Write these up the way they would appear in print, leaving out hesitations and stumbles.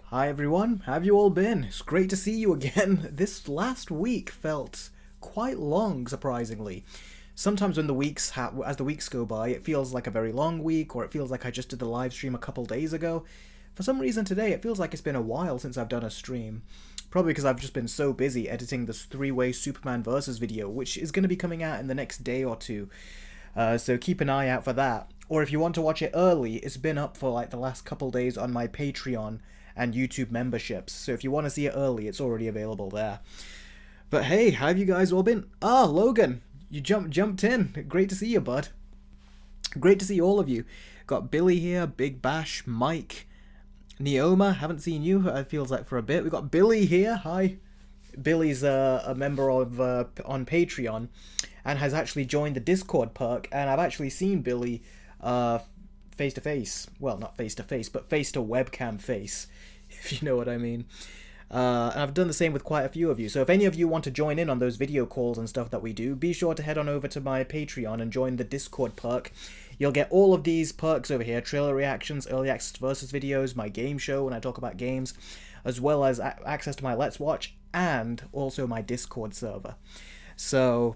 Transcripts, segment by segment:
Hi everyone, how have you all been? It's great to see you again. This last week felt quite long, surprisingly. Sometimes when as the weeks go by, it feels like a very long week, or it feels like I just did the live stream a couple days ago. For some reason today, it feels like it's been a while since I've done a stream. Probably because I've just been so busy editing this three-way Superman versus video, which is going to be coming out in the next day or two. So keep an eye out for that. Or if you want to watch it early, it's been up for like the last couple days on my Patreon and YouTube memberships. So if you want to see it early, it's already available there. But hey, how have you guys all been? Ah, Logan, you jumped in. Great to see you, bud. Great to see all of you. Got Billy here, Big Bash, Mike, Neoma. Haven't seen you, it feels like, for a bit. We got Billy here. Hi. Billy's a member of on Patreon and has actually joined the Discord perk, and I've actually seen Billy face to face. Well, not face to face, but face to webcam face, if you know what I mean. And I've done the same with quite a few of you. So if any of you want to join in on those video calls and stuff that we do, be sure to head on over to my Patreon and join the Discord perk. You'll get all of these perks over here: trailer reactions, early access versus videos, my game show when I talk about games, as well as access to my Let's Watch and also my Discord server. So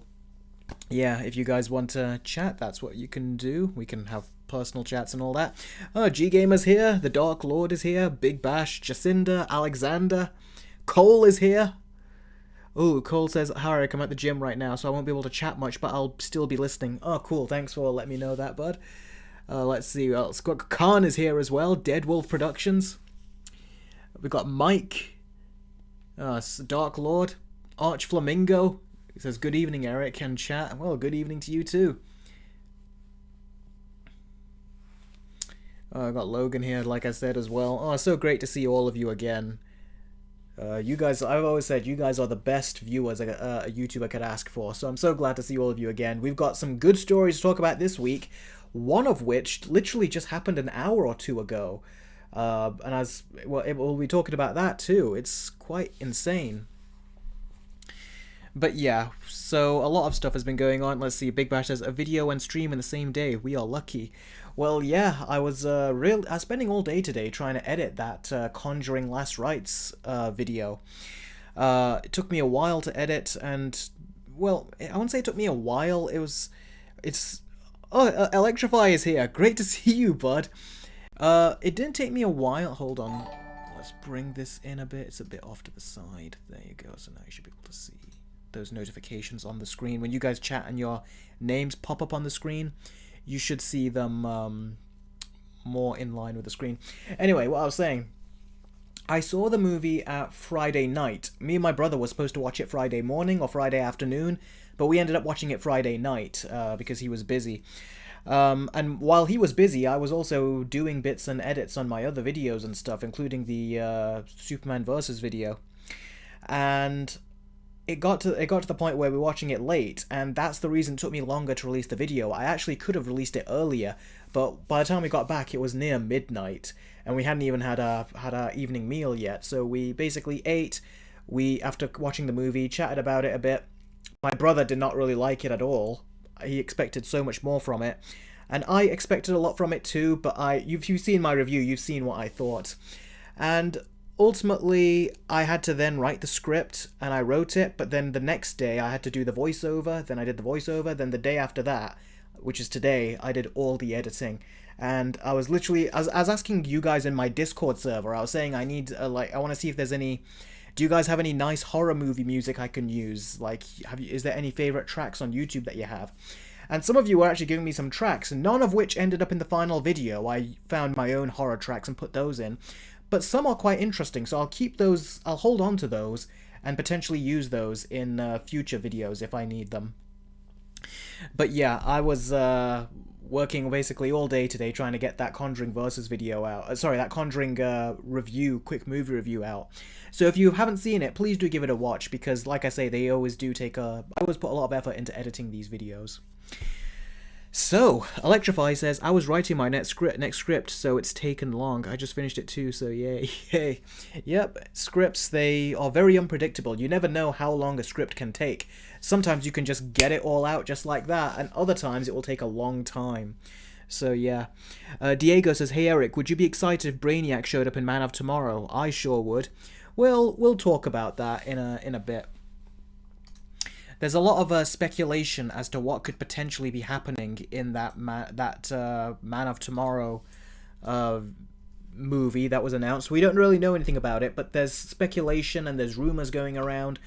yeah, if you guys want to chat, that's what you can do. We can have personal chats and all that. Oh, G-Gamer's here, the Dark Lord is here, Big Bash, Jacinda, Alexander, Cole is here. Oh, Cole says, Harik, I'm at the gym right now, so I won't be able to chat much, but I'll still be listening. Oh, cool, thanks for letting me know that, bud. Let's see who else. Khan is here as well, Dead Wolf Productions. We've got Mike, Dark Lord, Arch Flamingo. He says, good evening, Eric, and chat. Well, good evening to you too. I got Logan here, like I said, as well. Oh, so great to see all of you again. You guys, I've always said, you guys are the best viewers a YouTuber could ask for, so I'm so glad to see all of you again. We've got some good stories to talk about this week, one of which literally just happened an hour or two ago. And as well, we'll be talking about that too. It's quite insane. But yeah, so a lot of stuff has been going on. Let's see, Big Bash says, a video and stream in the same day. We are lucky. Well, yeah, I was spending all day today trying to edit that Conjuring Last Rites video. It took me a while to edit, and, well, I won't say it took me a while. Oh, Electrify is here. Great to see you, bud. It didn't take me a while. Hold on. Let's bring this in a bit. It's a bit off to the side. There you go. So now you should be able to see those notifications on the screen. When you guys chat and your names pop up on the screen, you should see them more in line with the screen. Anyway, what I was saying, I saw the movie at Friday night. Me and my brother were supposed to watch it Friday morning or Friday afternoon, but we ended up watching it Friday night because he was busy. And while he was busy, I was also doing bits and edits on my other videos and stuff, including the Superman Versus video. And it got to the point where we were watching it late, and that's the reason it took me longer to release the video. I actually could have released it earlier, but by the time we got back, it was near midnight, and we hadn't even had our evening meal yet. So we basically ate. We, after watching the movie, chatted about it a bit. My brother did not really like it at all. He expected so much more from it, and I expected a lot from it too. But you've seen my review. You've seen what I thought, and ultimately, I had to then write the script, and I wrote it, but then the next day I had to do the voiceover, then I did the voiceover, then the day after that, which is today, I did all the editing. And I was literally, I was asking you guys in my Discord server, I was saying I need, I want to see if there's any, do you guys have any nice horror movie music I can use? Like, is there any favorite tracks on YouTube that you have? And some of you were actually giving me some tracks, none of which ended up in the final video. I found my own horror tracks and put those in. But some are quite interesting, so I'll keep those, I'll hold on to those, and potentially use those in future videos if I need them. But yeah, I was working basically all day today trying to get that Conjuring Versus video out. That Conjuring quick movie review out. So if you haven't seen it, please do give it a watch, because like I say, they always do I always put a lot of effort into editing these videos. So, Electrify says, I was writing my next script, so it's taken long. I just finished it too, so yay, yay. Yep, scripts, they are very unpredictable. You never know how long a script can take. Sometimes you can just get it all out just like that, and other times it will take a long time. So yeah. Diego says, hey Eric, would you be excited if Brainiac showed up in Man of Tomorrow? I sure would. Well, we'll talk about that in a bit. There's a lot of speculation as to what could potentially be happening in that Man of Tomorrow movie that was announced. We don't really know anything about it, but there's speculation and there's rumors going around.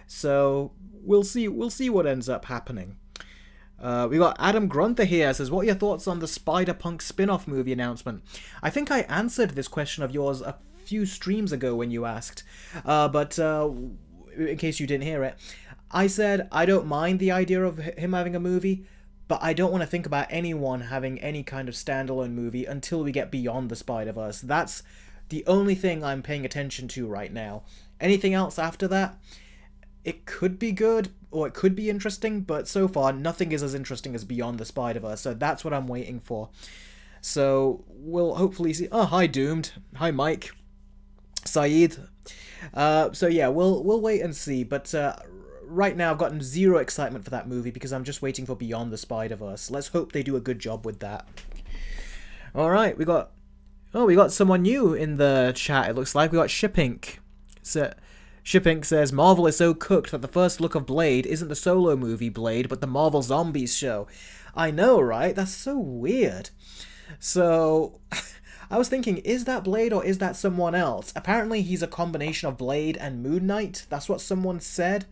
So we'll see what ends up happening. We got Adam Grunther here, says, what are your thoughts on the Spider-Punk spin-off movie announcement? I think I answered this question of yours a few streams ago when you asked, but in case you didn't hear it, I said I don't mind the idea of him having a movie, but I don't want to think about anyone having any kind of standalone movie until we get beyond the Spider-Verse. That's the only thing I'm paying attention to right now. Anything else after that, it could be good, or it could be interesting, but so far, nothing is as interesting as Beyond the Spider-Verse, so that's what I'm waiting for. So, we'll hopefully see... Oh, hi, Doomed. Hi, Mike. Saeed. So yeah, we'll wait and see, but right now I've gotten zero excitement for that movie because I'm just waiting for Beyond the Spider-Verse. Let's hope they do a good job with that. Alright, we got someone new in the chat, it looks like. We got Shipink. So, Shipink says, Marvel is so cooked that the first look of Blade isn't the solo movie Blade, but the Marvel Zombies show. I know, right? That's so weird. So, I was thinking, is that Blade or is that someone else? Apparently he's a combination of Blade and Moon Knight. That's what someone said.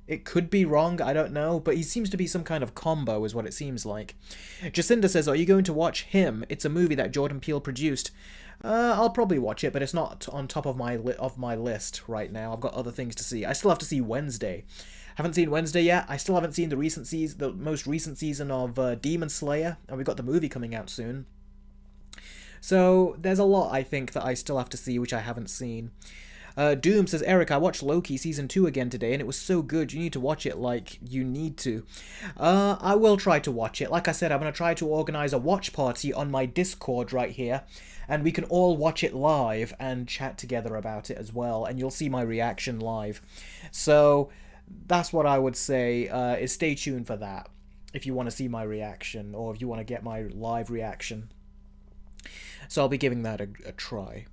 It could be wrong, I don't know, but he seems to be some kind of combo is what it seems like. Jacinda says, are you going to watch Him? It's a movie that Jordan Peele produced. I'll probably watch it, but it's not on top of my list right now. I've got other things to see. I still have to see Wednesday. Haven't seen Wednesday yet. I still haven't seen the most recent season of Demon Slayer, and we've got the movie coming out soon. So there's a lot, I think, that I still have to see, which I haven't seen. Doom says, Eric, I watched Loki Season 2 again today, and it was so good. You need to watch it like you need to. I will try to watch it. Like I said, I'm going to try to organize a watch party on my Discord right here, and we can all watch it live and chat together about it as well, and you'll see my reaction live. So that's what I would say, is stay tuned for that, if you want to see my reaction, or if you want to get my live reaction. So I'll be giving that a try.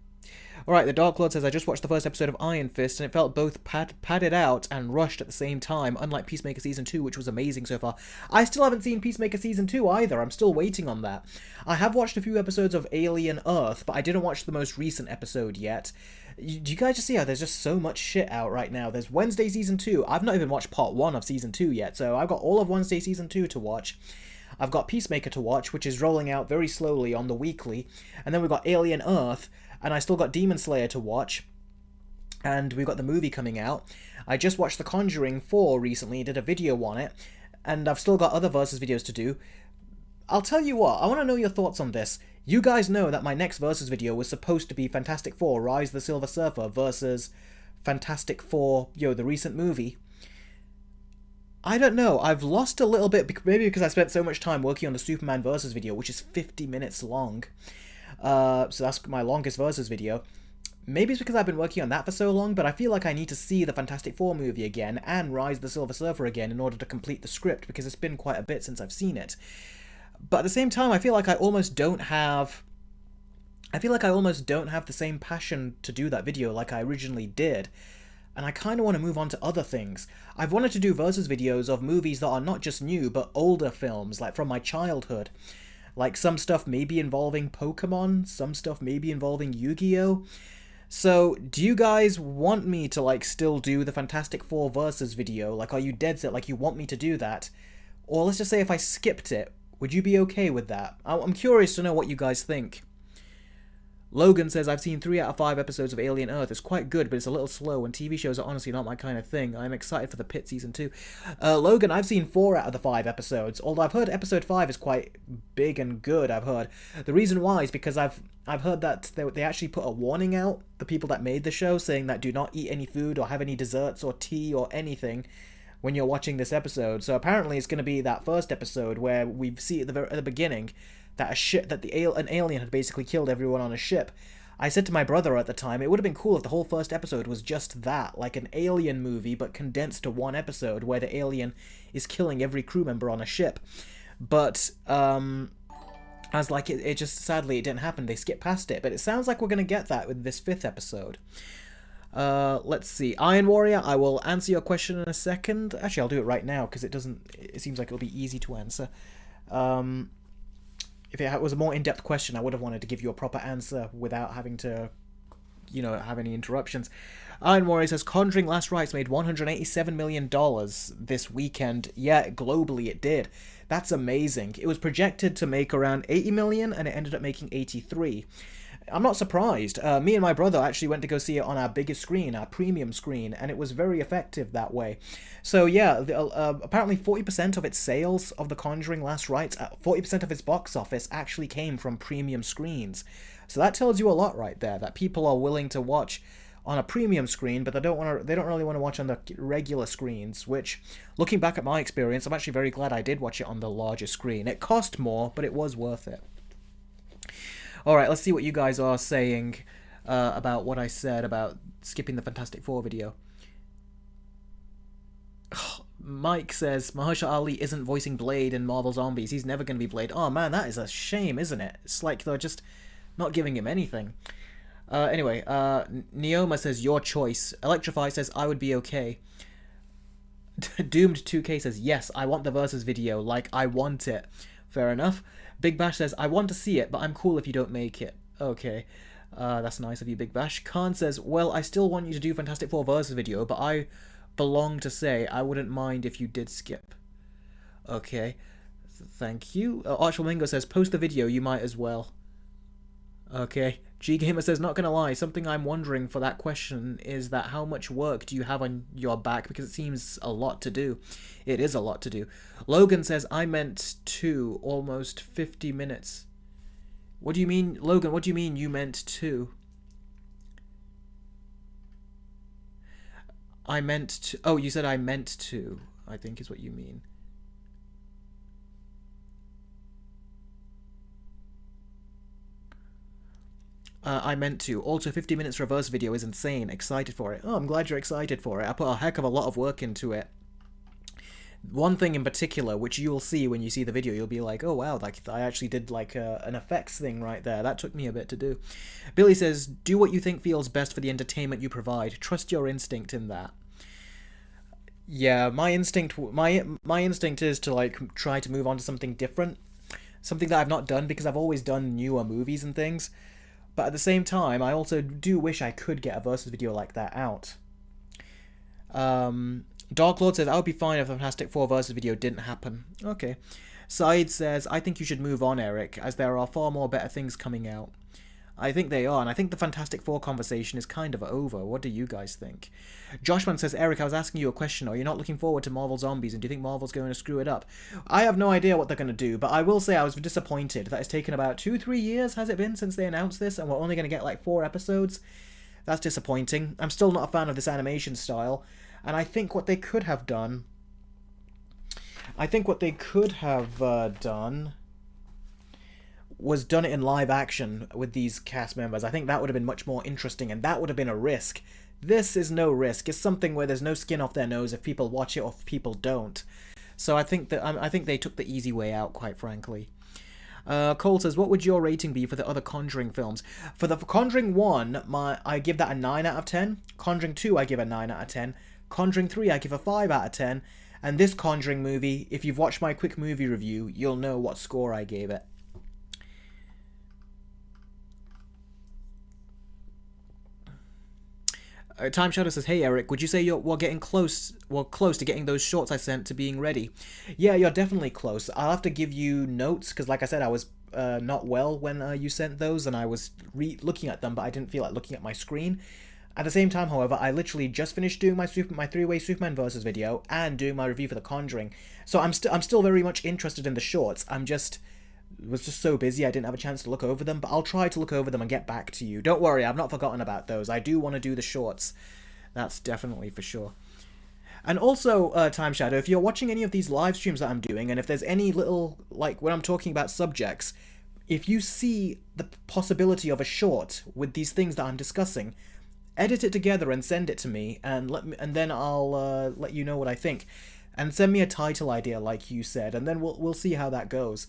Alright, the Dark Lord says, I just watched the first episode of Iron Fist, and it felt both padded out and rushed at the same time, unlike Peacemaker Season 2, which was amazing so far. I still haven't seen Peacemaker Season 2 either, I'm still waiting on that. I have watched a few episodes of Alien Earth, but I didn't watch the most recent episode yet. Do you guys just see how there's just so much shit out right now? There's Wednesday Season 2, I've not even watched Part 1 of Season 2 yet, so I've got all of Wednesday Season 2 to watch. I've got Peacemaker to watch, which is rolling out very slowly on the weekly, and then we've got Alien Earth, and I still got Demon Slayer to watch, and we've got the movie coming out. I just watched The Conjuring 4 recently, did a video on it, and I've still got other Versus videos to do. I'll tell you what, I want to know your thoughts on this. You guys know that my next Versus video was supposed to be Fantastic Four, Rise of the Silver Surfer versus Fantastic Four, the recent movie. I don't know, I've lost a little bit, maybe because I spent so much time working on the Superman Versus video, which is 50 minutes long. So that's my longest Versus video. Maybe it's because I've been working on that for so long, but I feel like I need to see the Fantastic Four movie again and Rise of the Silver Surfer again in order to complete the script, because it's been quite a bit since I've seen it. But at the same time, I feel like I almost don't have the same passion to do that video like I originally did. And I kind of want to move on to other things. I've wanted to do Versus videos of movies that are not just new, but older films, like from my childhood. Like, some stuff maybe involving Pokemon, some stuff maybe involving Yu-Gi-Oh! So, do you guys want me to, like, still do the Fantastic Four Versus video? Like, are you dead set, like, you want me to do that? Or let's just say if I skipped it, would you be okay with that? I'm curious to know what you guys think. Logan says, I've seen 3 out of 5 episodes of Alien Earth. It's quite good, but it's a little slow, and TV shows are honestly not my kind of thing. I'm excited for The Pit Season 2. Logan, I've seen 4 out of the 5 episodes, although I've heard episode 5 is quite big and good, I've heard. The reason why is because I've heard that they actually put a warning out, the people that made the show, saying that do not eat any food or have any desserts or tea or anything when you're watching this episode. So apparently it's going to be that first episode where we see at the beginning that an alien had basically killed everyone on a ship. I said to my brother at the time, it would have been cool if the whole first episode was just that, like an alien movie, but condensed to one episode where the alien is killing every crew member on a ship. But, I was like, it just, sadly, it didn't happen. They skipped past it. But it sounds like we're going to get that with this 5th episode. Let's see. Iron Warrior, I will answer your question in a second. Actually, I'll do it right now, because it seems like it'll be easy to answer. If it was a more in-depth question, I would have wanted to give you a proper answer without having to, have any interruptions. Iron Warrior says, Conjuring Last Rites made $187 million this weekend. Yeah, globally it did. That's amazing. It was projected to make around 80 million, and it ended up making 83. I'm not surprised. Me and my brother actually went to go see it on our biggest screen, our premium screen, and it was very effective that way. So yeah, apparently 40% of its sales of The Conjuring Last Rites, 40% of its box office actually came from premium screens. So that tells you a lot right there, that people are willing to watch on a premium screen, but they don't really want to watch on the regular screens, which, looking back at my experience, I'm actually very glad I did watch it on the larger screen. It cost more, but it was worth it. Alright, let's see what you guys are saying about what I said about skipping the Fantastic Four video. Mike says, Mahershala Ali isn't voicing Blade in Marvel Zombies. He's never going to be Blade. Oh man, that is a shame, isn't it? It's like they're just not giving him anything. Anyway, Neoma says, your choice. Electrify says, I would be okay. Doomed 2K says, yes, I want the Versus video. Like, I want it. Fair enough. Big Bash says, I want to see it, but I'm cool if you don't make it. Okay. That's nice of you, Big Bash. Khan says, well, I still want you to do Fantastic Four Versus video, but I belong to say I wouldn't mind if you did skip. Okay. Thank you. Archflamingo says, post the video, you might as well. Okay. G-Gamer says, not gonna lie, something I'm wondering for that question is that how much work do you have on your back, because it seems a lot to do. It is a lot to do. Logan says, I meant to, almost 50 minutes. What do you mean, Logan, what do you mean you meant to? I meant to, oh, you said I meant to, I think is what you mean. I meant to. Also, 50 minutes reverse video is insane. Excited for it. Oh, I'm glad you're excited for it. I put a heck of a lot of work into it. One thing in particular, which you'll see when you see the video, you'll be like, oh wow, like I actually did like an effects thing right there. That took me a bit to do. Billy says, do what you think feels best for the entertainment you provide. Trust your instinct in that. Yeah, my instinct is to like try to move on to something different. Something that I've not done, because I've always done newer movies and things. But at the same time, I also do wish I could get a Versus video like that out. Dark Lord says, I would be fine if the Fantastic Four Versus video didn't happen. Okay. Side says, I think you should move on, Eric, as there are far more better things coming out. I think they are, and I think the Fantastic Four conversation is kind of over. What do you guys think? Joshman says, Eric, I was asking you a question. Are you not looking forward to Marvel Zombies, and do you think Marvel's going to screw it up? I have no idea what they're going to do, but I will say I was disappointed that it's taken about 2-3 years, has it been, since they announced this, and we're only going to get like 4 episodes? That's disappointing. I'm still not a fan of this animation style, and I think what they could have done... was done it in live action with these cast members. I think that would have been much more interesting, and that would have been a risk. This is no risk. It's something where there's no skin off their nose if people watch it or if people don't. So I think they took the easy way out, quite frankly. Cole says, what would your rating be for the other Conjuring films? For the Conjuring 1, I give that a 9 out of 10. Conjuring 2, I give a 9 out of 10. Conjuring 3, I give a 5 out of 10. And this Conjuring movie, if you've watched my quick movie review, you'll know what score I gave it. Time Shadow says, hey Eric, would you say we're getting close to getting those shorts I sent to being ready? Yeah, you're definitely close. I'll have to give you notes, because like I said, I was not well when you sent those, and I was looking at them, but I didn't feel like looking at my screen. At the same time, however, I literally just finished doing my 3-way Superman Versus video, and doing my review for The Conjuring. So I'm still very much interested in the shorts. Was just so busy I didn't have a chance to look over them, but I'll try to look over them and get back to you. Don't worry, I've not forgotten about those. I do want to do the shorts. That's definitely for sure. And also, Time Shadow, if you're watching any of these live streams that I'm doing, and if there's any little, like, when I'm talking about subjects, if you see the possibility of a short with these things that I'm discussing, edit it together and send it to me, and and then I'll let you know what I think. And send me a title idea, like you said, and then we'll see how that goes.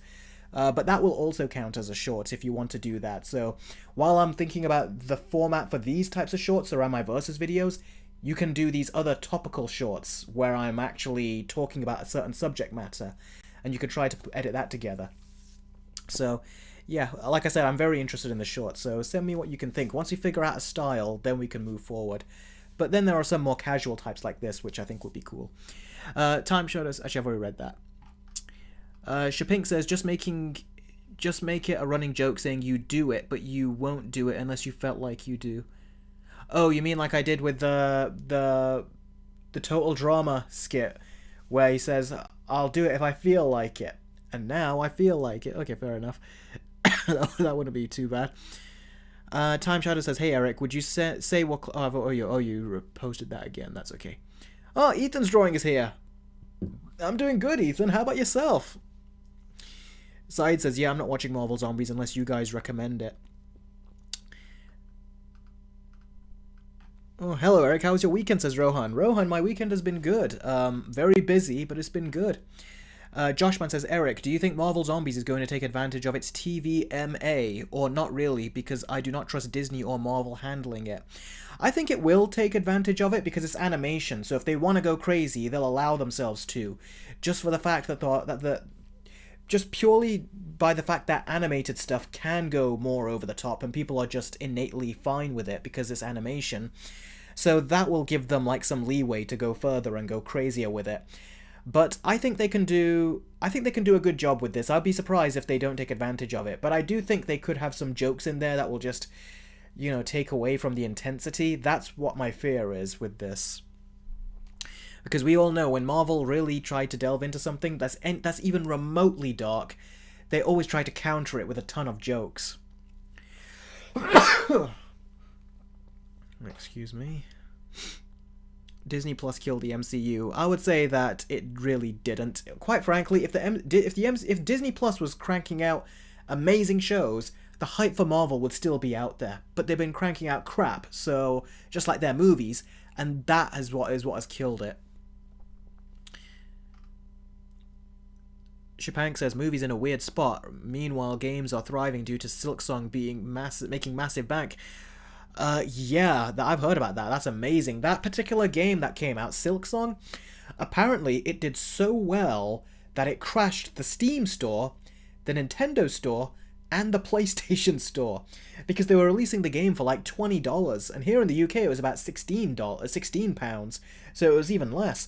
But that will also count as a short if you want to do that. So while I'm thinking about the format for these types of shorts around my Versus videos, you can do these other topical shorts where I'm actually talking about a certain subject matter, and you can try to edit that together. So yeah, like I said, I'm very interested in the shorts, so send me what you can think. Once we figure out a style, then we can move forward. But then there are some more casual types like this, which I think would be cool. Time showed us... Actually, I've already read that. Shapink says, just make it a running joke saying you do it, but you won't do it unless you felt like you do. Oh, you mean like I did with the Total Drama skit, where he says, I'll do it if I feel like it. And now I feel like it. Okay, fair enough. That wouldn't be too bad. Time Shadow says, hey Eric, would you say what... you posted that again. That's okay. Oh, Ethan's drawing is here. I'm doing good, Ethan. How about yourself? Saeed says, yeah, I'm not watching Marvel Zombies unless you guys recommend it. Oh, hello, Eric. How was your weekend, says Rohan. Rohan, my weekend has been good. Very busy, but it's been good. Joshman says, Eric, do you think Marvel Zombies is going to take advantage of its TVMA, or not really, because I do not trust Disney or Marvel handling it? I think it will take advantage of it because it's animation, so if they want to go crazy, they'll allow themselves to. Just for the fact that just purely by the fact that animated stuff can go more over the top, and people are just innately fine with it because it's animation. So that will give them like some leeway to go further and go crazier with it. But I think they can do a good job with this. I'd be surprised if they don't take advantage of it. But I do think they could have some jokes in there that will just, you know, take away from the intensity. That's what my fear is with this. Because we all know when Marvel really tried to delve into something that's even remotely dark, they always try to counter it with a ton of jokes. Excuse me. Disney Plus killed the MCU. I would say that it really didn't. Quite frankly, if Disney Plus was cranking out amazing shows, the hype for Marvel would still be out there. But they've been cranking out crap, so just like their movies, and that is what has killed it. Shapank says movies in a weird spot. Meanwhile, games are thriving due to Silksong making massive bank. Yeah, I've heard about that. That's amazing. That particular game that came out, Silksong, apparently it did so well that it crashed the Steam store, the Nintendo store, and the PlayStation store, because they were releasing the game for like $20, and here in the UK it was about £16, so it was even less.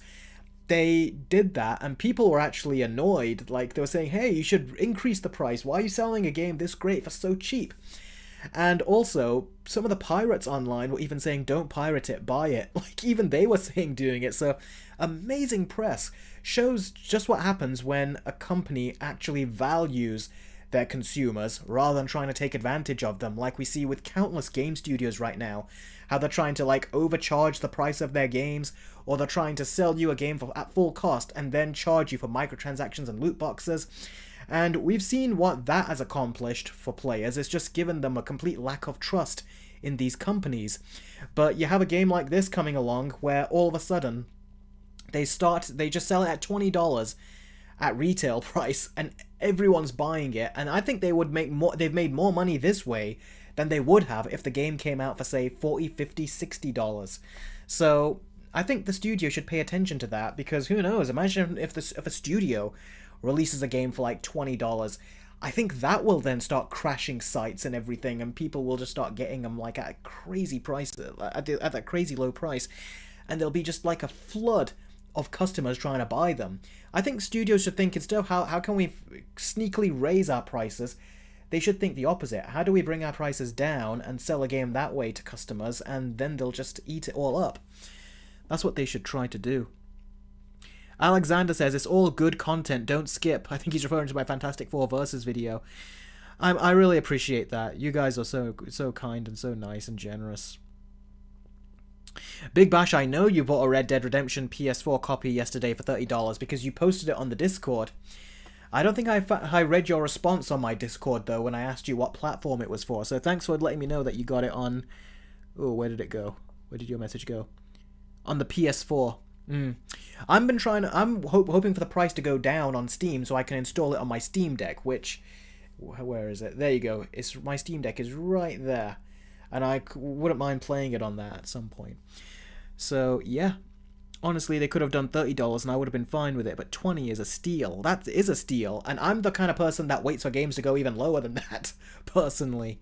They did that, and people were actually annoyed. Like, they were saying, hey, you should increase the price. Why are you selling a game this great for so cheap? And also, some of the pirates online were even saying, don't pirate it, buy it. Like, even they were saying doing it. So, amazing press. Shows just what happens when a company actually values their consumers rather than trying to take advantage of them, like we see with countless game studios right now. How they're trying to, like, overcharge the price of their games, or they're trying to sell you a game at full cost and then charge you for microtransactions and loot boxes. And we've seen what that has accomplished for players. It's just given them a complete lack of trust in these companies. But you have a game like this coming along where all of a sudden they just sell it at $20 at retail price and everyone's buying it. And I think they've made more money this way than they would have if the game came out for, say, $40, $50, $60. So I think the studio should pay attention to that, because who knows, imagine if a studio releases a game for like $20. I think that will then start crashing sites and everything, and people will just start getting them like at a crazy price, at that crazy low price, and there'll be just like a flood of customers trying to buy them. I think studios should think, instead of how can we sneakily raise our prices, they should think the opposite. How do we bring our prices down and sell a game that way to customers, and then they'll just eat it all up? That's what they should try to do. Alexander says, it's all good content, don't skip. I think he's referring to my Fantastic Four Versus video. I really appreciate that. You guys are so kind and so nice and generous. Big Bash, I know you bought a Red Dead Redemption PS4 copy yesterday for $30 because you posted it on the Discord. I don't think I read your response on my Discord, though, when I asked you what platform it was for. So thanks for letting me know that you got it on... Oh, where did it go? Where did your message go? On the PS4. I'm hoping for the price to go down on Steam so I can install it on my Steam Deck, which... Where is it? There you go. My Steam Deck is right there. And I wouldn't mind playing it on that at some point. So, yeah. Honestly, they could have done $30 and I would have been fine with it, but 20 is a steal. That is a steal, and I'm the kind of person that waits for games to go even lower than that, personally.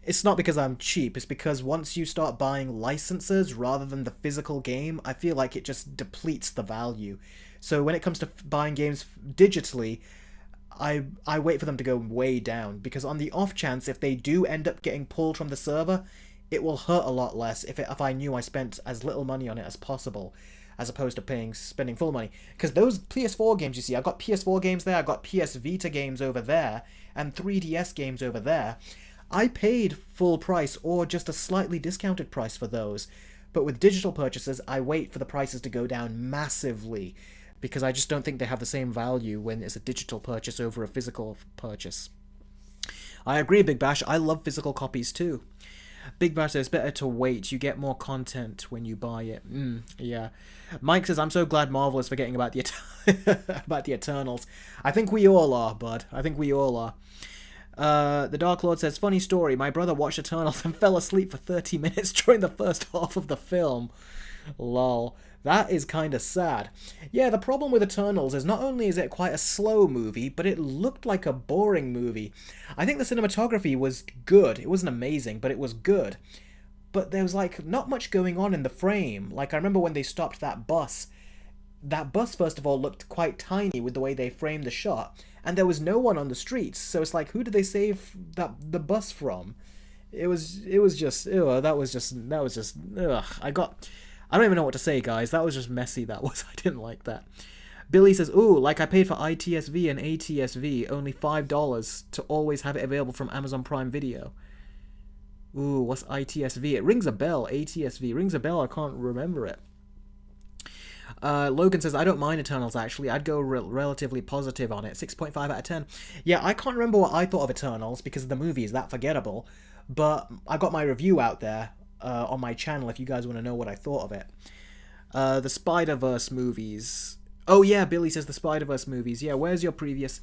It's not because I'm cheap, it's because once you start buying licenses rather than the physical game, I feel like it just depletes the value. So when it comes to buying games digitally, I wait for them to go way down, because on the off chance, if they do end up getting pulled from the server, it will hurt a lot less if I knew I spent as little money on it as possible, as opposed to spending full money. Because those PS4 games, you see, I've got PS4 games there, I've got PS Vita games over there, and 3DS games over there. I paid full price or just a slightly discounted price for those. But with digital purchases, I wait for the prices to go down massively, because I just don't think they have the same value when it's a digital purchase over a physical purchase. I agree, Big Bash, I love physical copies too. Big Bash says, better to wait, you get more content when you buy it. Yeah. Mike says, I'm so glad Marvel is forgetting about the about the Eternals. I think we all are, bud. I think we all are. The Dark Lord says, funny story, my brother watched Eternals and fell asleep for 30 minutes during the first half of the film. Lol. That is kind of sad. Yeah, the problem with Eternals is not only is it quite a slow movie, but it looked like a boring movie. I think the cinematography was good. It wasn't amazing, but it was good. But there was, like, not much going on in the frame. Like, I remember when they stopped that bus. That bus, first of all, looked quite tiny with the way they framed the shot. And there was no one on the streets. So it's like, who did they save the bus from? It was just, ugh, that was just, ugh. I don't even know what to say, guys. That was just messy, that was. I didn't like that. Billy says, ooh, like I paid for ITSV and ATSV, only $5 to always have it available from Amazon Prime Video. Ooh, what's ITSV? It rings a bell. ATSV rings a bell. I can't remember it. Logan says, I don't mind Eternals, actually. I'd go relatively positive on it. 6.5 out of 10. Yeah, I can't remember what I thought of Eternals because the movie is that forgettable. But I got my review out there on my channel if you guys want to know what I thought of it. The Spider-Verse movies. Oh, yeah, Billy says the Spider-Verse movies. Yeah, where's your previous...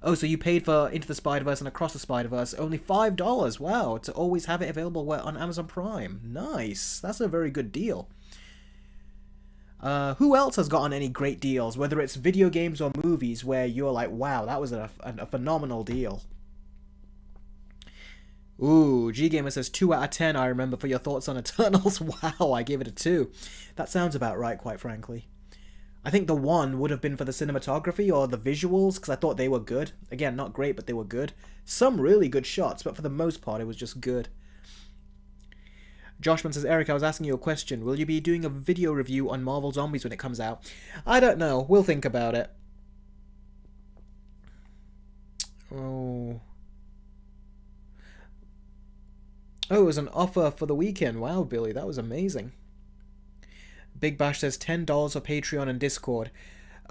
Oh, so you paid for Into the Spider-Verse and Across the Spider-Verse only $5. Wow, to always have it available on Amazon Prime. Nice. That's a very good deal. Who else has gotten any great deals, whether it's video games or movies, where you're like, wow, that was a phenomenal deal? Ooh, G-Gamer says 2 out of 10, I remember, for your thoughts on Eternals. Wow, I gave it a 2. That sounds about right, quite frankly. I think the 1 would have been for the cinematography or the visuals, because I thought they were good. Again, not great, but they were good. Some really good shots, but for the most part, it was just good. Joshman says, Eric, I was asking you a question. Will you be doing a video review on Marvel Zombies when it comes out? I don't know. We'll think about it. Oh, it was an offer for the weekend. Wow, Billy, that was amazing. Big Bash says $10 for Patreon and Discord.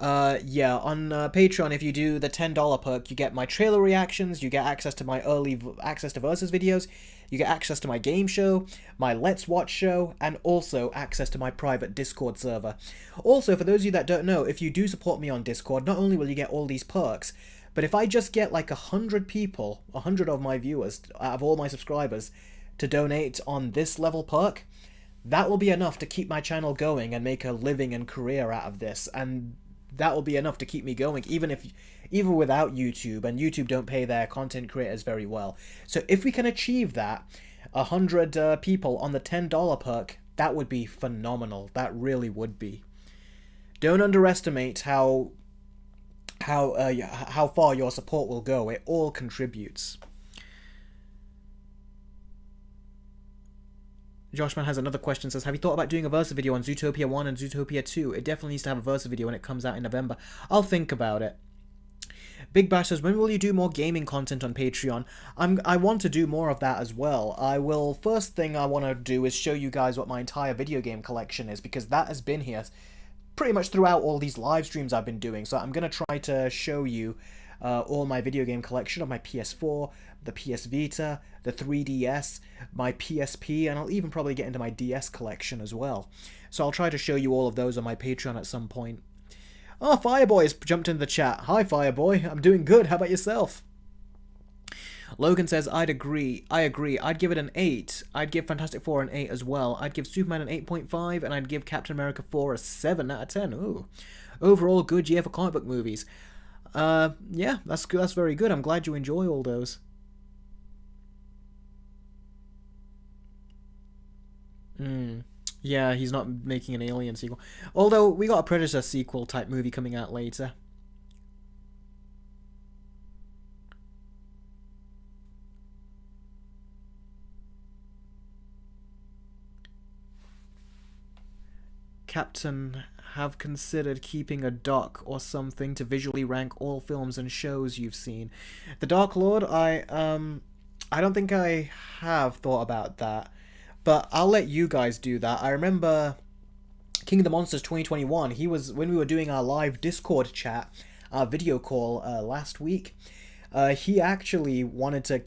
Yeah, on Patreon, if you do the $10 perk, you get my trailer reactions, you get access to my early access to Versus videos, you get access to my game show, my Let's Watch show, and also access to my private Discord server. Also, for those of you that don't know, if you do support me on Discord, not only will you get all these perks, but if I just get like 100 people, 100 of my viewers, out of all my subscribers, to donate on this level perk, that will be enough to keep my channel going and make a living and career out of this, and that will be enough to keep me going, even without YouTube, and YouTube don't pay their content creators very well. So if we can achieve that, 100 people on the $10 perk, that would be phenomenal. That really would be. Don't underestimate how far your support will go. It all contributes. Joshman has another question, says, have you thought about doing a Versa video on Zootopia 1 and Zootopia 2? It definitely needs to have a Versa video when it comes out in November. I'll think about it. Big Bash says, when will you do more gaming content on Patreon? I want to do more of that as well. First thing I want to do is show you guys what my entire video game collection is, because that has been here pretty much throughout all these live streams I've been doing. So I'm going to try to show you all my video game collection of my PS4, the PS Vita, the 3DS, my PSP, and I'll even probably get into my DS collection as well. So I'll try to show you all of those on my Patreon at some point. Oh, Fireboy has jumped into the chat. Hi, Fireboy. I'm doing good. How about yourself? Logan says, I agree. I'd give it an 8. I'd give Fantastic Four an 8 as well. I'd give Superman an 8.5, and I'd give Captain America 4 a 7 out of 10. Ooh. Overall, good year for comic book movies. Yeah, that's good. That's very good. I'm glad you enjoy all those. Yeah, he's not making an Alien sequel. Although, we got a Predator sequel type movie coming out later. Captain, have considered keeping a doc or something to visually rank all films and shows you've seen. The Dark Lord, I don't think I have thought about that. But I'll let you guys do that. I remember King of the Monsters 2021, when we were doing our live Discord chat, our video call last week, he actually wanted to...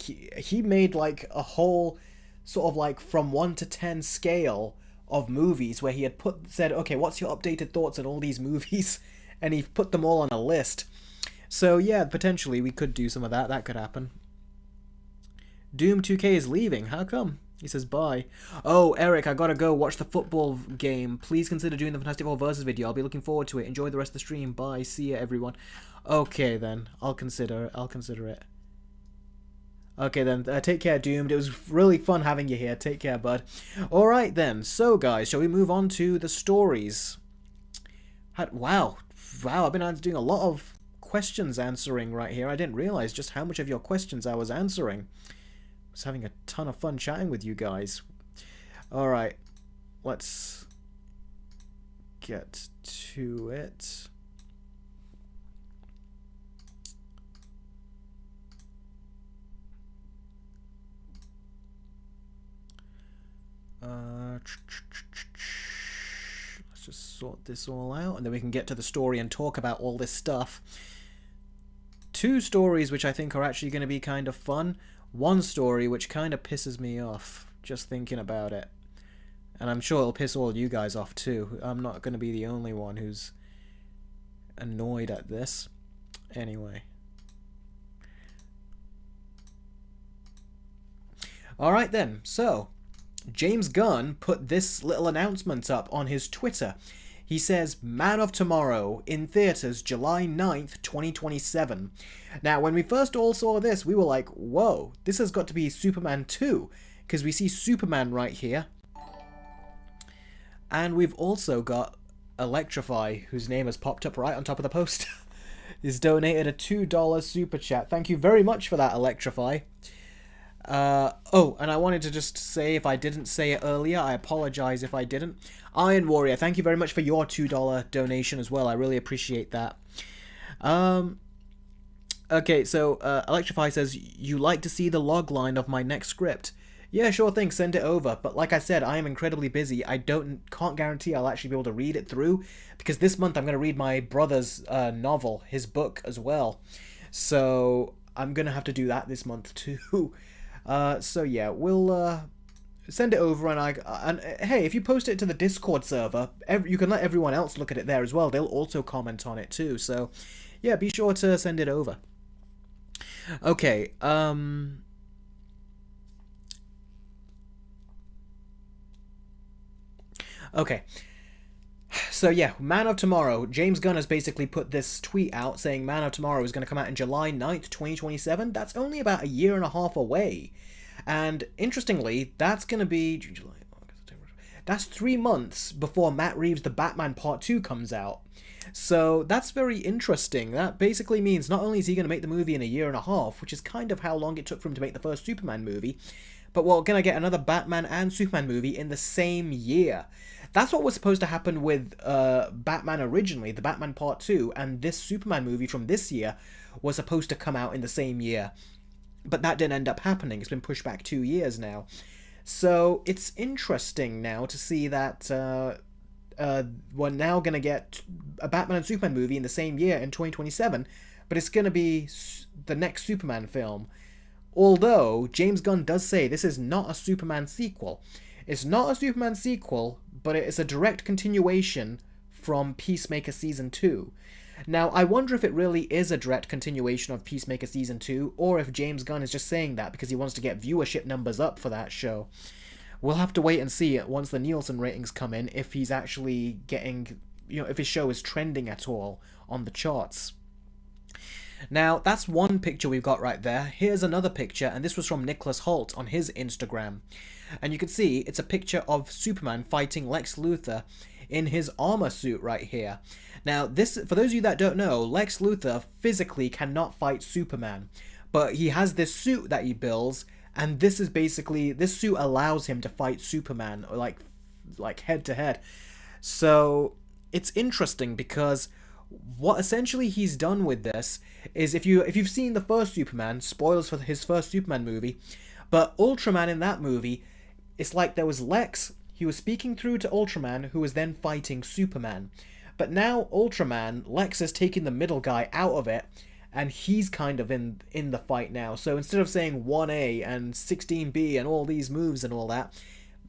He made like a whole sort of like from 1 to 10 scale of movies where he had said, okay, what's your updated thoughts on all these movies? And he put them all on a list. So yeah, potentially we could do some of that. That could happen. Doom 2K is leaving. How come? He says bye. Oh, Eric, I gotta go watch the football game. Please consider doing the Fantastic Four Versus video. I'll be looking forward to it. Enjoy the rest of the stream. Bye. See ya, everyone. Okay, then. I'll consider it. Okay, then. Take care, Doomed. It was really fun having you here. Take care, bud. Alright, then. So, guys, shall we move on to the stories? Wow. I've been doing a lot of questions answering right here. I didn't realize just how much of your questions I was answering. Was having a ton of fun chatting with you guys. Alright, let's get to it. Let's just sort this all out, and then we can get to the story and talk about all this stuff. 2 stories which I think are actually going to be kind of fun. One story which kind of pisses me off just thinking about it. And I'm sure it'll piss all you guys off too. I'm not going to be the only one who's annoyed at this. Anyway. Alright then, so James Gunn put this little announcement up on his Twitter. He says, Man of Tomorrow, in theaters July 9th, 2027. Now, when we first all saw this, we were like, whoa, this has got to be Superman 2, because we see Superman right here. And we've also got Electrify, whose name has popped up right on top of the poster. He's donated a $2 super chat. Thank you very much for that, Electrify. Oh, and I wanted to just say, if I didn't say it earlier, I apologize if I didn't. Iron Warrior, thank you very much for your $2 donation as well. I really appreciate that. Okay, so Electrify says, you like to see the log line of my next script? Yeah, sure thing, send it over. But like I said, I am incredibly busy. I can't guarantee I'll actually be able to read it through, because this month I'm going to read my brother's novel, his book as well. So I'm going to have to do that this month too. So yeah, we'll send it over, and hey, if you post it to the Discord server, you can let everyone else look at it there as well. They'll also comment on it too. So yeah, be sure to send it over. Okay. Okay. So yeah, Man of Tomorrow. James Gunn has basically put this tweet out saying Man of Tomorrow is going to come out in July 9th, 2027. That's only about a year and a half away. And interestingly, that's going to be... That's 3 months before Matt Reeves' The Batman Part 2 comes out. So that's very interesting. That basically means not only is he going to make the movie in a year and a half, which is kind of how long it took for him to make the first Superman movie, but we're going to get another Batman and Superman movie in the same year. That's what was supposed to happen with Batman originally, the Batman Part 2, and this Superman movie from this year was supposed to come out in the same year. But that didn't end up happening. It's been pushed back 2 years now. So it's interesting now to see that we're now going to get a Batman and Superman movie in the same year in 2027, but it's going to be the next Superman film. Although James Gunn does say this is not a Superman sequel. It's not a Superman sequel, but it is a direct continuation from Peacemaker Season 2. Now, I wonder if it really is a direct continuation of Peacemaker Season 2, or if James Gunn is just saying that because he wants to get viewership numbers up for that show. We'll have to wait and see once the Nielsen ratings come in, if he's actually getting, if his show is trending at all on the charts. Now, that's one picture we've got right there. Here's another picture, and this was from Nicholas Hoult on his Instagram. And you can see it's a picture of Superman fighting Lex Luthor in his armor suit right here. Now, this, for those of you that don't know, Lex Luthor physically cannot fight Superman, but he has this suit that he builds, and this is basically, this suit allows him to fight Superman, or like head to head. So it's interesting because what essentially he's done with this is, if you've seen the first Superman, spoilers for his first Superman movie, but Ultraman in that movie, it's like there was Lex, he was speaking through to Ultraman, who was then fighting Superman. But now Ultraman, Lex is taking the middle guy out of it, and he's kind of in the fight now. So instead of saying 1A and 16B and all these moves and all that,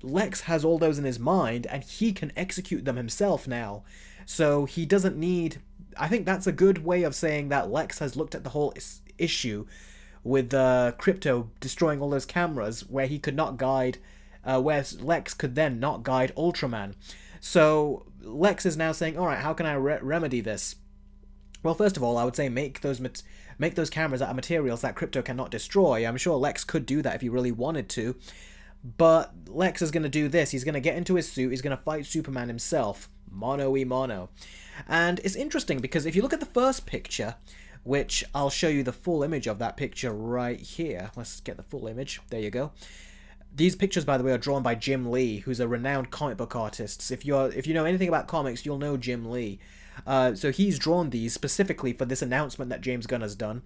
Lex has all those in his mind, and he can execute them himself now. So he doesn't need... I think that's a good way of saying that Lex has looked at the whole issue with Krypto destroying all those cameras, where he could not guide... where Lex could then not guide Ultraman. So Lex is now saying, alright, how can I remedy this? Well, first of all, I would say make those cameras out of materials that Krypto cannot destroy. I'm sure Lex could do that if he really wanted to. But Lex is going to do this. He's going to get into his suit. He's going to fight Superman himself. Mono-y-mono. And it's interesting because if you look at the first picture, which I'll show you the full image of that picture right here. Let's get the full image. There you go. These pictures, by the way, are drawn by Jim Lee, who's a renowned comic book artist. If you know anything about comics, you'll know Jim Lee. So he's drawn these specifically for this announcement that James Gunn has done.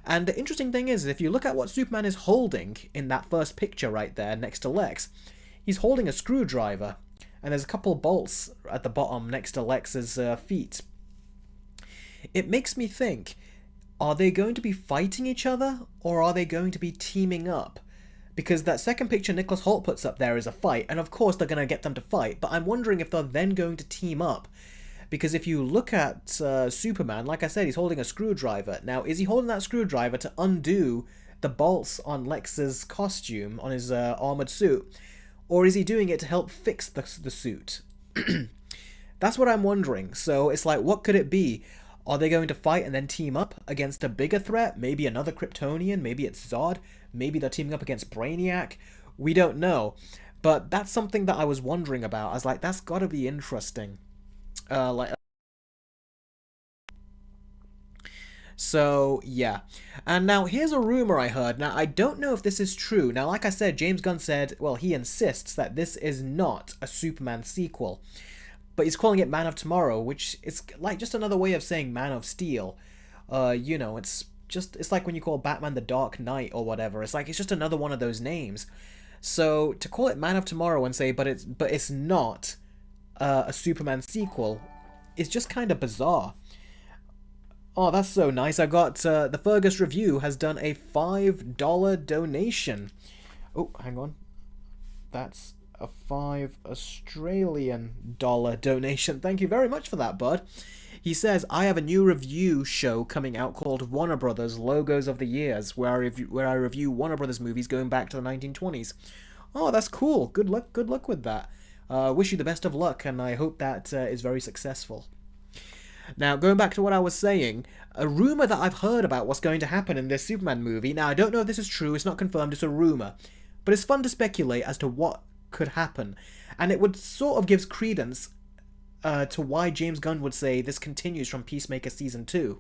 And the interesting thing is, if you look at what Superman is holding in that first picture right there next to Lex, he's holding a screwdriver. And there's a couple bolts at the bottom next to Lex's feet. It makes me think, are they going to be fighting each other, or are they going to be teaming up? Because that second picture Nicholas Hoult puts up there is a fight, and of course they're going to get them to fight, but I'm wondering if they're then going to team up. Because if you look at Superman, like I said, he's holding a screwdriver. Now, is he holding that screwdriver to undo the bolts on Lex's costume, on his armored suit? Or is he doing it to help fix the suit? That's what I'm wondering. So it's like, what could it be? Are they going to fight and then team up against a bigger threat? Maybe another Kryptonian? Maybe it's Zod? Maybe they're teaming up against Brainiac? We don't know. But that's something that I was wondering about. I was like, that's got to be interesting. So, yeah. And now, here's a rumor I heard. Now, I don't know if this is true. Now, like I said, James Gunn said, well, he insists that this is not a Superman sequel. But he's calling it Man of Tomorrow, which is like just another way of saying Man of Steel. It's like when you call Batman the Dark Knight or whatever. It's like, it's just another one of those names. So, to call it Man of Tomorrow and say, but it's not a Superman sequel, is just kind of bizarre. Oh, that's so nice. I got, the Fergus Review has done a $5 donation. Oh, hang on. That's a $5 Australian donation. Thank you very much for that, bud. He says, I have a new review show coming out called Warner Brothers Logos of the Years, where I review Warner Brothers movies going back to the 1920s. Oh, that's cool. Good luck with that. Wish you the best of luck, and I hope that is very successful. Now, going back to what I was saying, a rumor that I've heard about what's going to happen in this Superman movie, now I don't know if this is true, it's not confirmed, it's a rumor, but it's fun to speculate as to what could happen, and it would sort of gives credence to why James Gunn would say this continues from Peacemaker Season 2.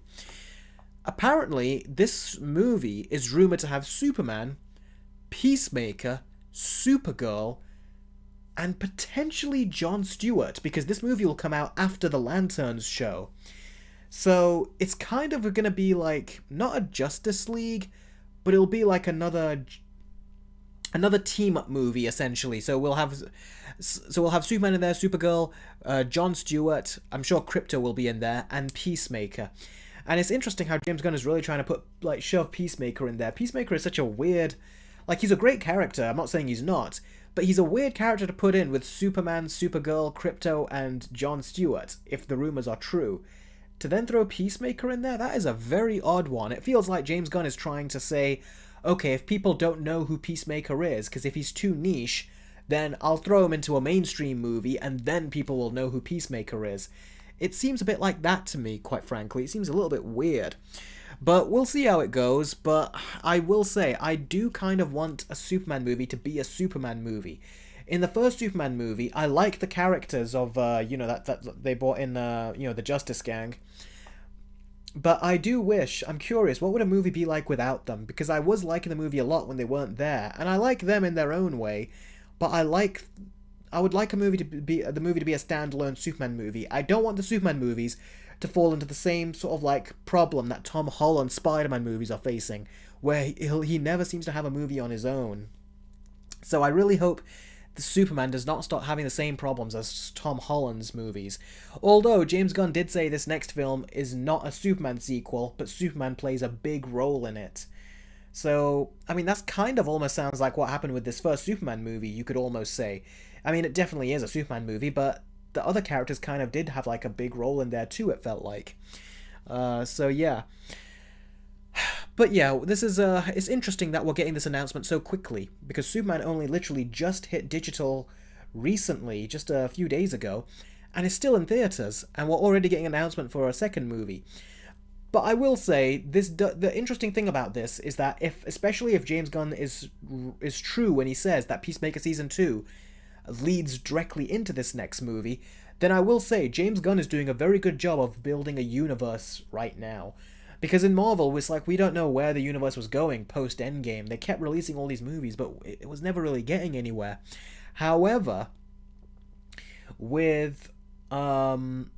Apparently, this movie is rumored to have Superman, Peacemaker, Supergirl, and potentially Jon Stewart, because this movie will come out after the Lanterns show. So it's kind of going to be like, not a Justice League, but it'll be like another team up movie essentially. So we'll have Superman in there, Supergirl, Jon Stewart. I'm sure Krypto will be in there, and Peacemaker. And it's interesting how James Gunn is really trying to shove Peacemaker in there. Peacemaker is such a weird, like, he's a great character. I'm not saying he's not, but he's a weird character to put in with Superman, Supergirl, Krypto, and Jon Stewart, if the rumors are true. To then throw Peacemaker in there, that is a very odd one. It feels like James Gunn is trying to say, okay, if people don't know who Peacemaker is, because if he's too niche, then I'll throw him into a mainstream movie and then people will know who Peacemaker is. It seems a bit like that to me, quite frankly. It seems a little bit weird. But we'll see how it goes. But I will say, I do kind of want a Superman movie to be a Superman movie. In the first Superman movie, I like the characters of, that they brought in, the Justice Gang. But I do wish, I'm curious, what would a movie be like without them? Because I was liking the movie a lot when they weren't there, and I like them in their own way, but I would like the movie to be a standalone Superman movie. I don't want the Superman movies to fall into the same sort of like problem that Tom Holland Spider-Man movies are facing, where he never seems to have a movie on his own. So I really hope the Superman does not start having the same problems as Tom Holland's movies. Although James Gunn did say this next film is not a Superman sequel, but Superman plays a big role in it. So, I mean, that's kind of almost sounds like what happened with this first Superman movie, you could almost say. I mean, it definitely is a Superman movie, but the other characters kind of did have like a big role in there too, it felt like. So yeah. But yeah, this is it's interesting that we're getting this announcement so quickly, because Superman only literally just hit digital recently, just a few days ago, and is still in theaters, and we're already getting an announcement for a second movie. But I will say, the interesting thing about this is that especially if James Gunn is true when he says that Peacemaker Season 2 leads directly into this next movie, then I will say James Gunn is doing a very good job of building a universe right now. Because in Marvel, it's like we don't know where the universe was going post-Endgame. They kept releasing all these movies, but it was never really getting anywhere. However, with James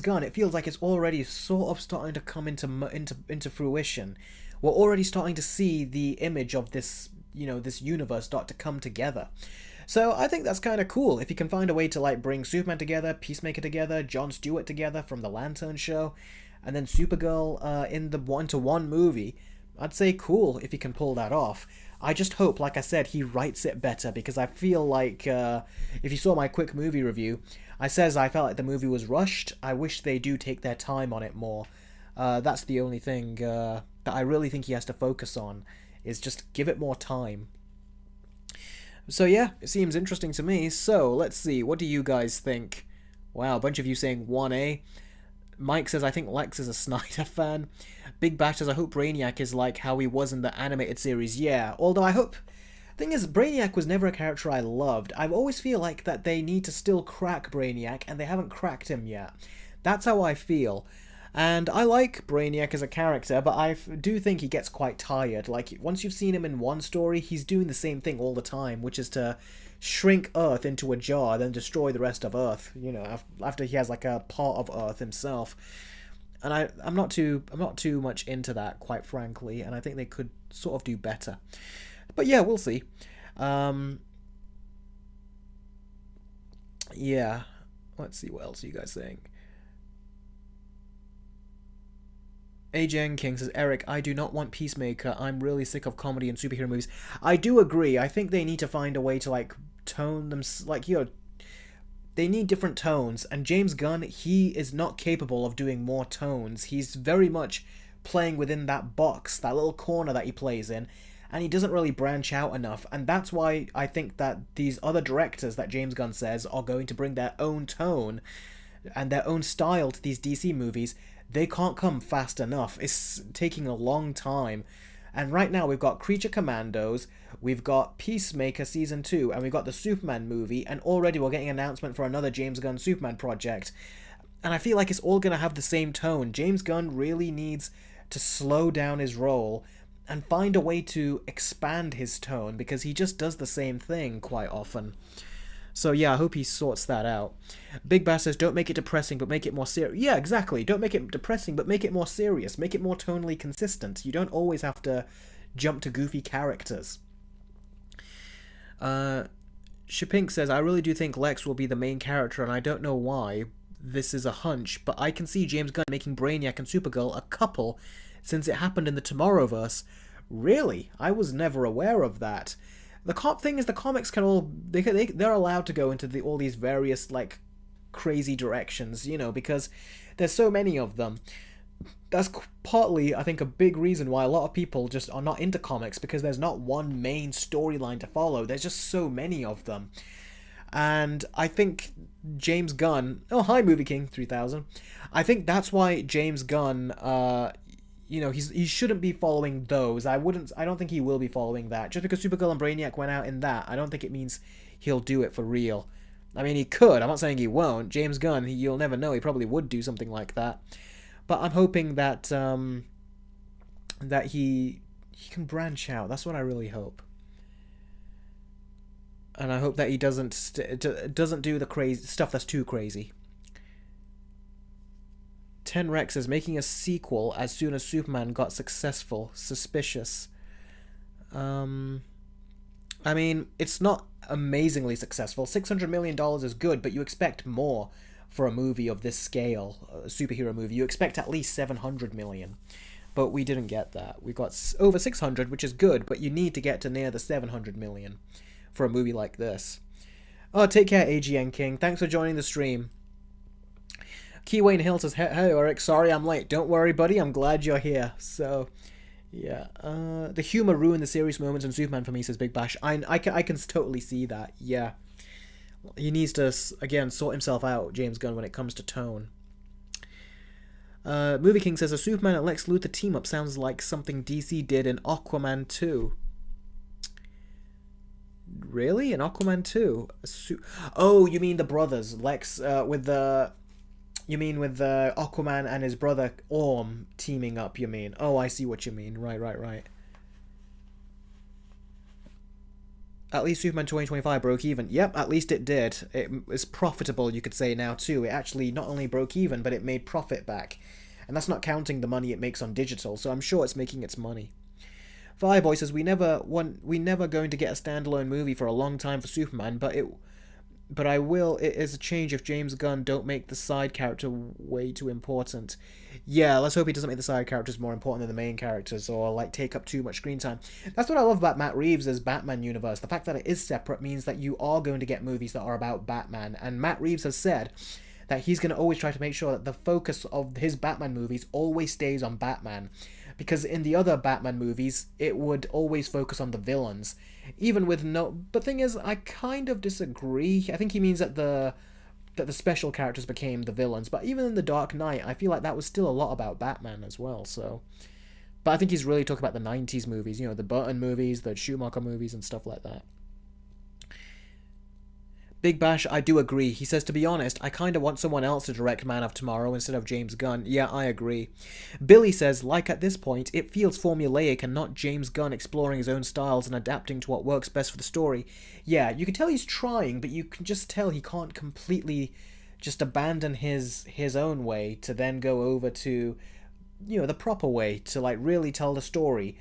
Gunn, it feels like it's already sort of starting to come into fruition. We're already starting to see the image of this, this universe start to come together. So I think that's kind of cool. If you can find a way to like bring Superman together, Peacemaker together, Jon Stewart together from the Lantern show, and then Supergirl in the one-to-one movie, I'd say cool if you can pull that off. I just hope, like I said, he writes it better, because I feel like, if you saw my quick movie review, I felt like the movie was rushed. I wish they do take their time on it more. That's the only thing that I really think he has to focus on, is just give it more time. So yeah, it seems interesting to me. So let's see, what do you guys think? Wow, a bunch of you saying 1A. Mike says, I think Lex is a Snyder fan. Big Bash says, I hope Brainiac is like how he was in the animated series. Yeah, although I hope... Thing is, Brainiac was never a character I loved. I always feel like that they need to still crack Brainiac, and they haven't cracked him yet. That's how I feel. And I like Brainiac as a character, but I do think he gets quite tired. Like, once you've seen him in one story, he's doing the same thing all the time, which is to shrink Earth into a jar, then destroy the rest of Earth, after he has like a part of Earth himself. And I'm not too much into that, quite frankly, and I think they could sort of do better. But yeah, we'll see. Yeah. Let's see, what else are you guys saying? A. King says, Eric, I do not want Peacemaker. I'm really sick of comedy and superhero movies. I do agree. I think they need to find a way to, like, tone them... Like, they need different tones. And James Gunn, he is not capable of doing more tones. He's very much playing within that box, that little corner that he plays in. And he doesn't really branch out enough. And that's why I think that these other directors that James Gunn says are going to bring their own tone and their own style to these DC movies. They can't come fast enough. It's taking a long time. And right now we've got Creature Commandos, we've got Peacemaker Season 2, and we've got the Superman movie, and already we're getting an announcement for another James Gunn Superman project. And I feel like it's all going to have the same tone. James Gunn really needs to slow down his role and find a way to expand his tone, because he just does the same thing quite often. So yeah, I hope he sorts that out. Big Bass says, don't make it depressing, but make it more serious. Yeah, exactly. Don't make it depressing, but make it more serious. Make it more tonally consistent. You don't always have to jump to goofy characters. Shapink says, I really do think Lex will be the main character, and I don't know why. This is a hunch, but I can see James Gunn making Brainiac and Supergirl a couple since it happened in the Tomorrowverse. Really? I was never aware of that. The thing is, the comics can all they're allowed to go into all these various like crazy directions, you know, because there's so many of them. That's partly, I think, a big reason why a lot of people just are not into comics, because there's not one main storyline to follow. There's just so many of them. And I think James Gunn... Oh, hi, Movie King 3000. I think that's why James Gunn, you know, he shouldn't be following those. I don't think he will be following that. Just because Supergirl and Brainiac went out in that, I don't think it means he'll do it for real. I mean, he could. I'm not saying he won't. James Gunn, you'll never know. He probably would do something like that. But I'm hoping that that he can branch out. That's what I really hope. And I hope that he doesn't do the crazy stuff that's too crazy. Ten Rex is making a sequel as soon as Superman got successful. Suspicious. I mean, it's not amazingly successful. $600 million is good, but you expect more for a movie of this scale, a superhero movie. You expect at least 700 million. But we didn't get that. We got over 600, which is good, but you need to get to near the 700 million for a movie like this. Oh, take care, AGN King. Thanks for joining the stream. Key Wayne Hill says, hey Eric, sorry I'm late. Don't worry, buddy, I'm glad you're here. So, yeah. The humor ruined the serious moments in Superman for me, says Big Bash. I can totally see that, yeah. He needs to, again, sort himself out, James Gunn, when it comes to tone. Movie King says, a Superman and Lex Luthor team-up sounds like something DC did in Aquaman 2. Really? In Aquaman 2? Oh, you mean the brothers. Lex, with the... You mean with Aquaman and his brother Orm teaming up, you mean? Oh, I see what you mean. Right. At least Superman 2025 broke even. Yep, at least it did. It was profitable, you could say now, too. It actually not only broke even, but it made profit back. And that's not counting the money it makes on digital, so I'm sure it's making its money. Fireboy says, we never going to get a standalone movie for a long time for Superman, but it is a change if James Gunn don't make the side character way too important. Yeah, let's hope he doesn't make the side characters more important than the main characters, or like take up too much screen time. That's what I love about Matt Reeves' Batman universe. The fact that it is separate means that you are going to get movies that are about Batman, and Matt Reeves has said that he's going to always try to make sure that the focus of his Batman movies always stays on Batman. Because in the other Batman movies, it would always focus on the villains. Even with no... But thing is, I kind of disagree. I think he means that the special characters became the villains. But even in The Dark Knight, I feel like that was still a lot about Batman as well, so... But I think he's really talking about the 90s movies, you know, the Burton movies, the Schumacher movies, and stuff like that. Big Bash, I do agree. He says, to be honest, I kind of want someone else to direct Man of Tomorrow instead of James Gunn. Yeah, I agree. Billy says, like at this point, it feels formulaic and not James Gunn exploring his own styles and adapting to what works best for the story. Yeah, you can tell he's trying, but you can just tell he can't completely just abandon his own way to then go over to, you know, the proper way to, like, really tell the story.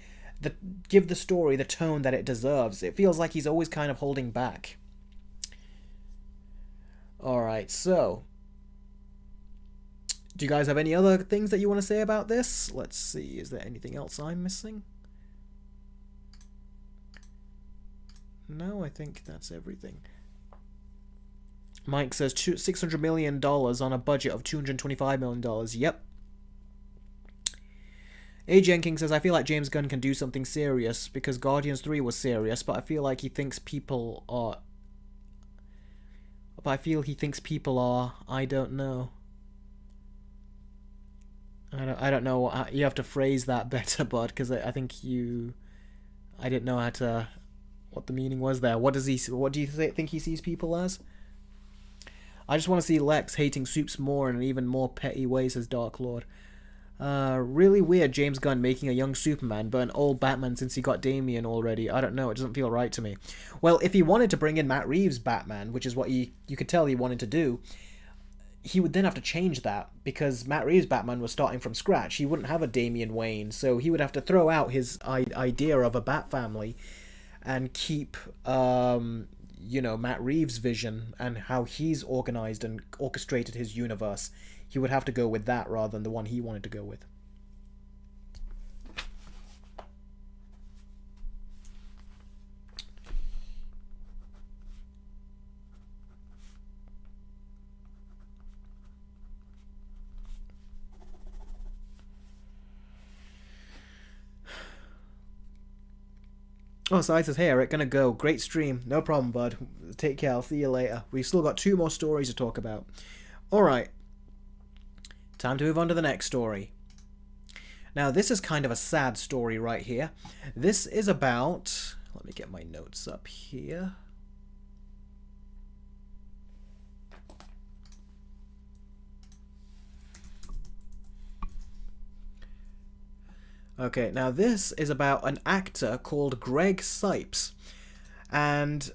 Give the story the tone that it deserves. It feels like he's always kind of holding back. Alright, so... Do you guys have any other things that you want to say about this? Let's see, is there anything else I'm missing? No, I think that's everything. Mike says $600 million on a budget of $225 million. Yep. A. Jenkins says, I feel like James Gunn can do something serious because Guardians 3 was serious, but I feel like he thinks people are... I don't know. I don't know. You have to phrase that better, bud, because I think you... I didn't know what the meaning was there. What do you think he sees people as? I just want to see Lex hating Supes more in an even more petty way, says Dark Lord. Really weird, James Gunn making a young Superman, but an old Batman since he got Damian already. I don't know, it doesn't feel right to me. Well, if he wanted to bring in Matt Reeves' Batman, which is what you could tell he wanted to do, he would then have to change that, because Matt Reeves' Batman was starting from scratch. He wouldn't have a Damian Wayne, so he would have to throw out his idea of a Bat family and keep, Matt Reeves' vision and how he's organized and orchestrated his universe. He would have to go with that rather than the one he wanted to go with. Oh, Sai says, hey Eric, gonna go. Great stream. No problem, bud. Take care. I'll see you later. We've still got 2 more stories to talk about. Alright. Time to move on to the next story. Now, this is kind of a sad story right here. This is about... Let me get my notes up here. Okay, now this is about an actor called Greg Cipes. And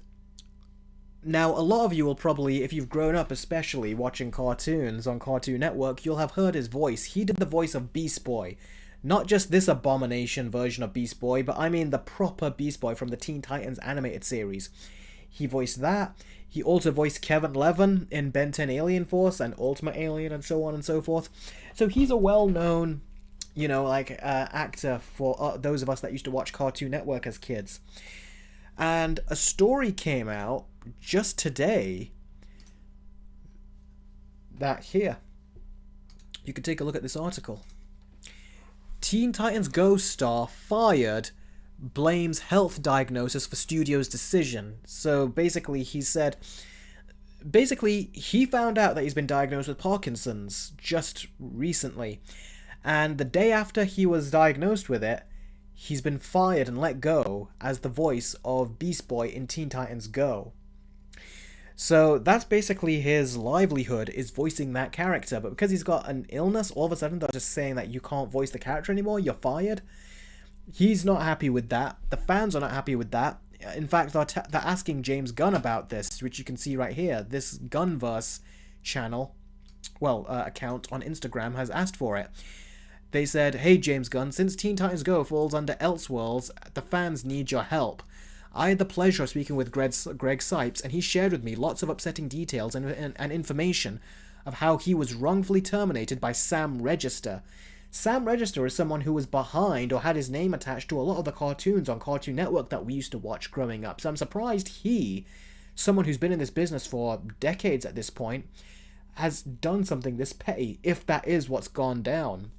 now a lot of you will probably, if you've grown up especially watching cartoons on Cartoon Network, you'll have heard his voice. He did the voice of Beast Boy. Not just this abomination version of Beast Boy, but I mean the proper Beast Boy from the Teen Titans animated series. He voiced that. He also voiced Kevin Levin in Ben 10 Alien Force and Ultimate Alien and so on and so forth. So he's a well-known, actor for those of us that used to watch Cartoon Network as kids. And a story came out just today that here. You can take a look at this article. Teen Titans Go star fired, blames health diagnosis for studio's decision. So basically he said... Basically, he found out that he's been diagnosed with Parkinson's just recently. And the day after he was diagnosed with it, he's been fired and let go as the voice of Beast Boy in Teen Titans Go. So that's basically his livelihood, is voicing that character. But because he's got an illness, all of a sudden they're just saying that you can't voice the character anymore, you're fired. He's not happy with that. The fans are not happy with that. In fact, they're asking James Gunn about this, which you can see right here. This Gunverse channel, account on Instagram has asked for it. They said, hey James Gunn, since Teen Titans Go falls under Elseworlds, the fans need your help. I had the pleasure of speaking with Greg Cipes, and he shared with me lots of upsetting details and information of how he was wrongfully terminated by Sam Register. Sam Register is someone who was behind or had his name attached to a lot of the cartoons on Cartoon Network that we used to watch growing up. So I'm surprised he, someone who's been in this business for decades at this point, has done something this petty, if that is what's gone down.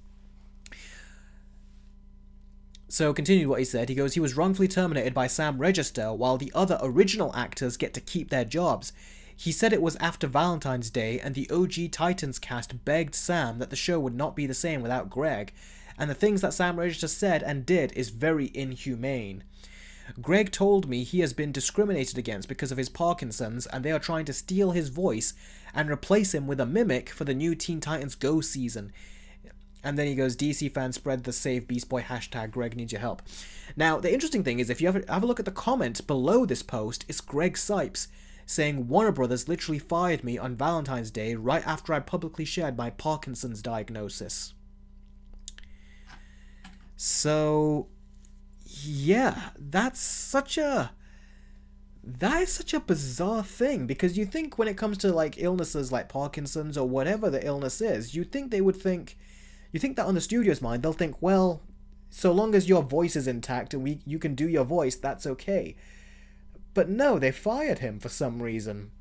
So, continued what he said, he goes, he was wrongfully terminated by Sam Register while the other original actors get to keep their jobs. He said it was after Valentine's Day and the OG Titans cast begged Sam that the show would not be the same without Greg, and the things that Sam Register said and did is very inhumane. Greg told me he has been discriminated against because of his Parkinson's and they are trying to steal his voice and replace him with a mimic for the new Teen Titans Go season. And then he goes, DC fans spread the Save Beast Boy hashtag, Greg needs your help. Now, the interesting thing is, if you have a look at the comment below this post, it's Greg Cipes saying, Warner Brothers literally fired me on Valentine's Day right after I publicly shared my Parkinson's diagnosis. So, yeah, that is such a bizarre thing, because you think when it comes to like illnesses like Parkinson's or whatever the illness is, you'd think they would think... You think that on the studio's mind, they'll think, well, so long as your voice is intact and you can do your voice, that's okay. But no, they fired him for some reason.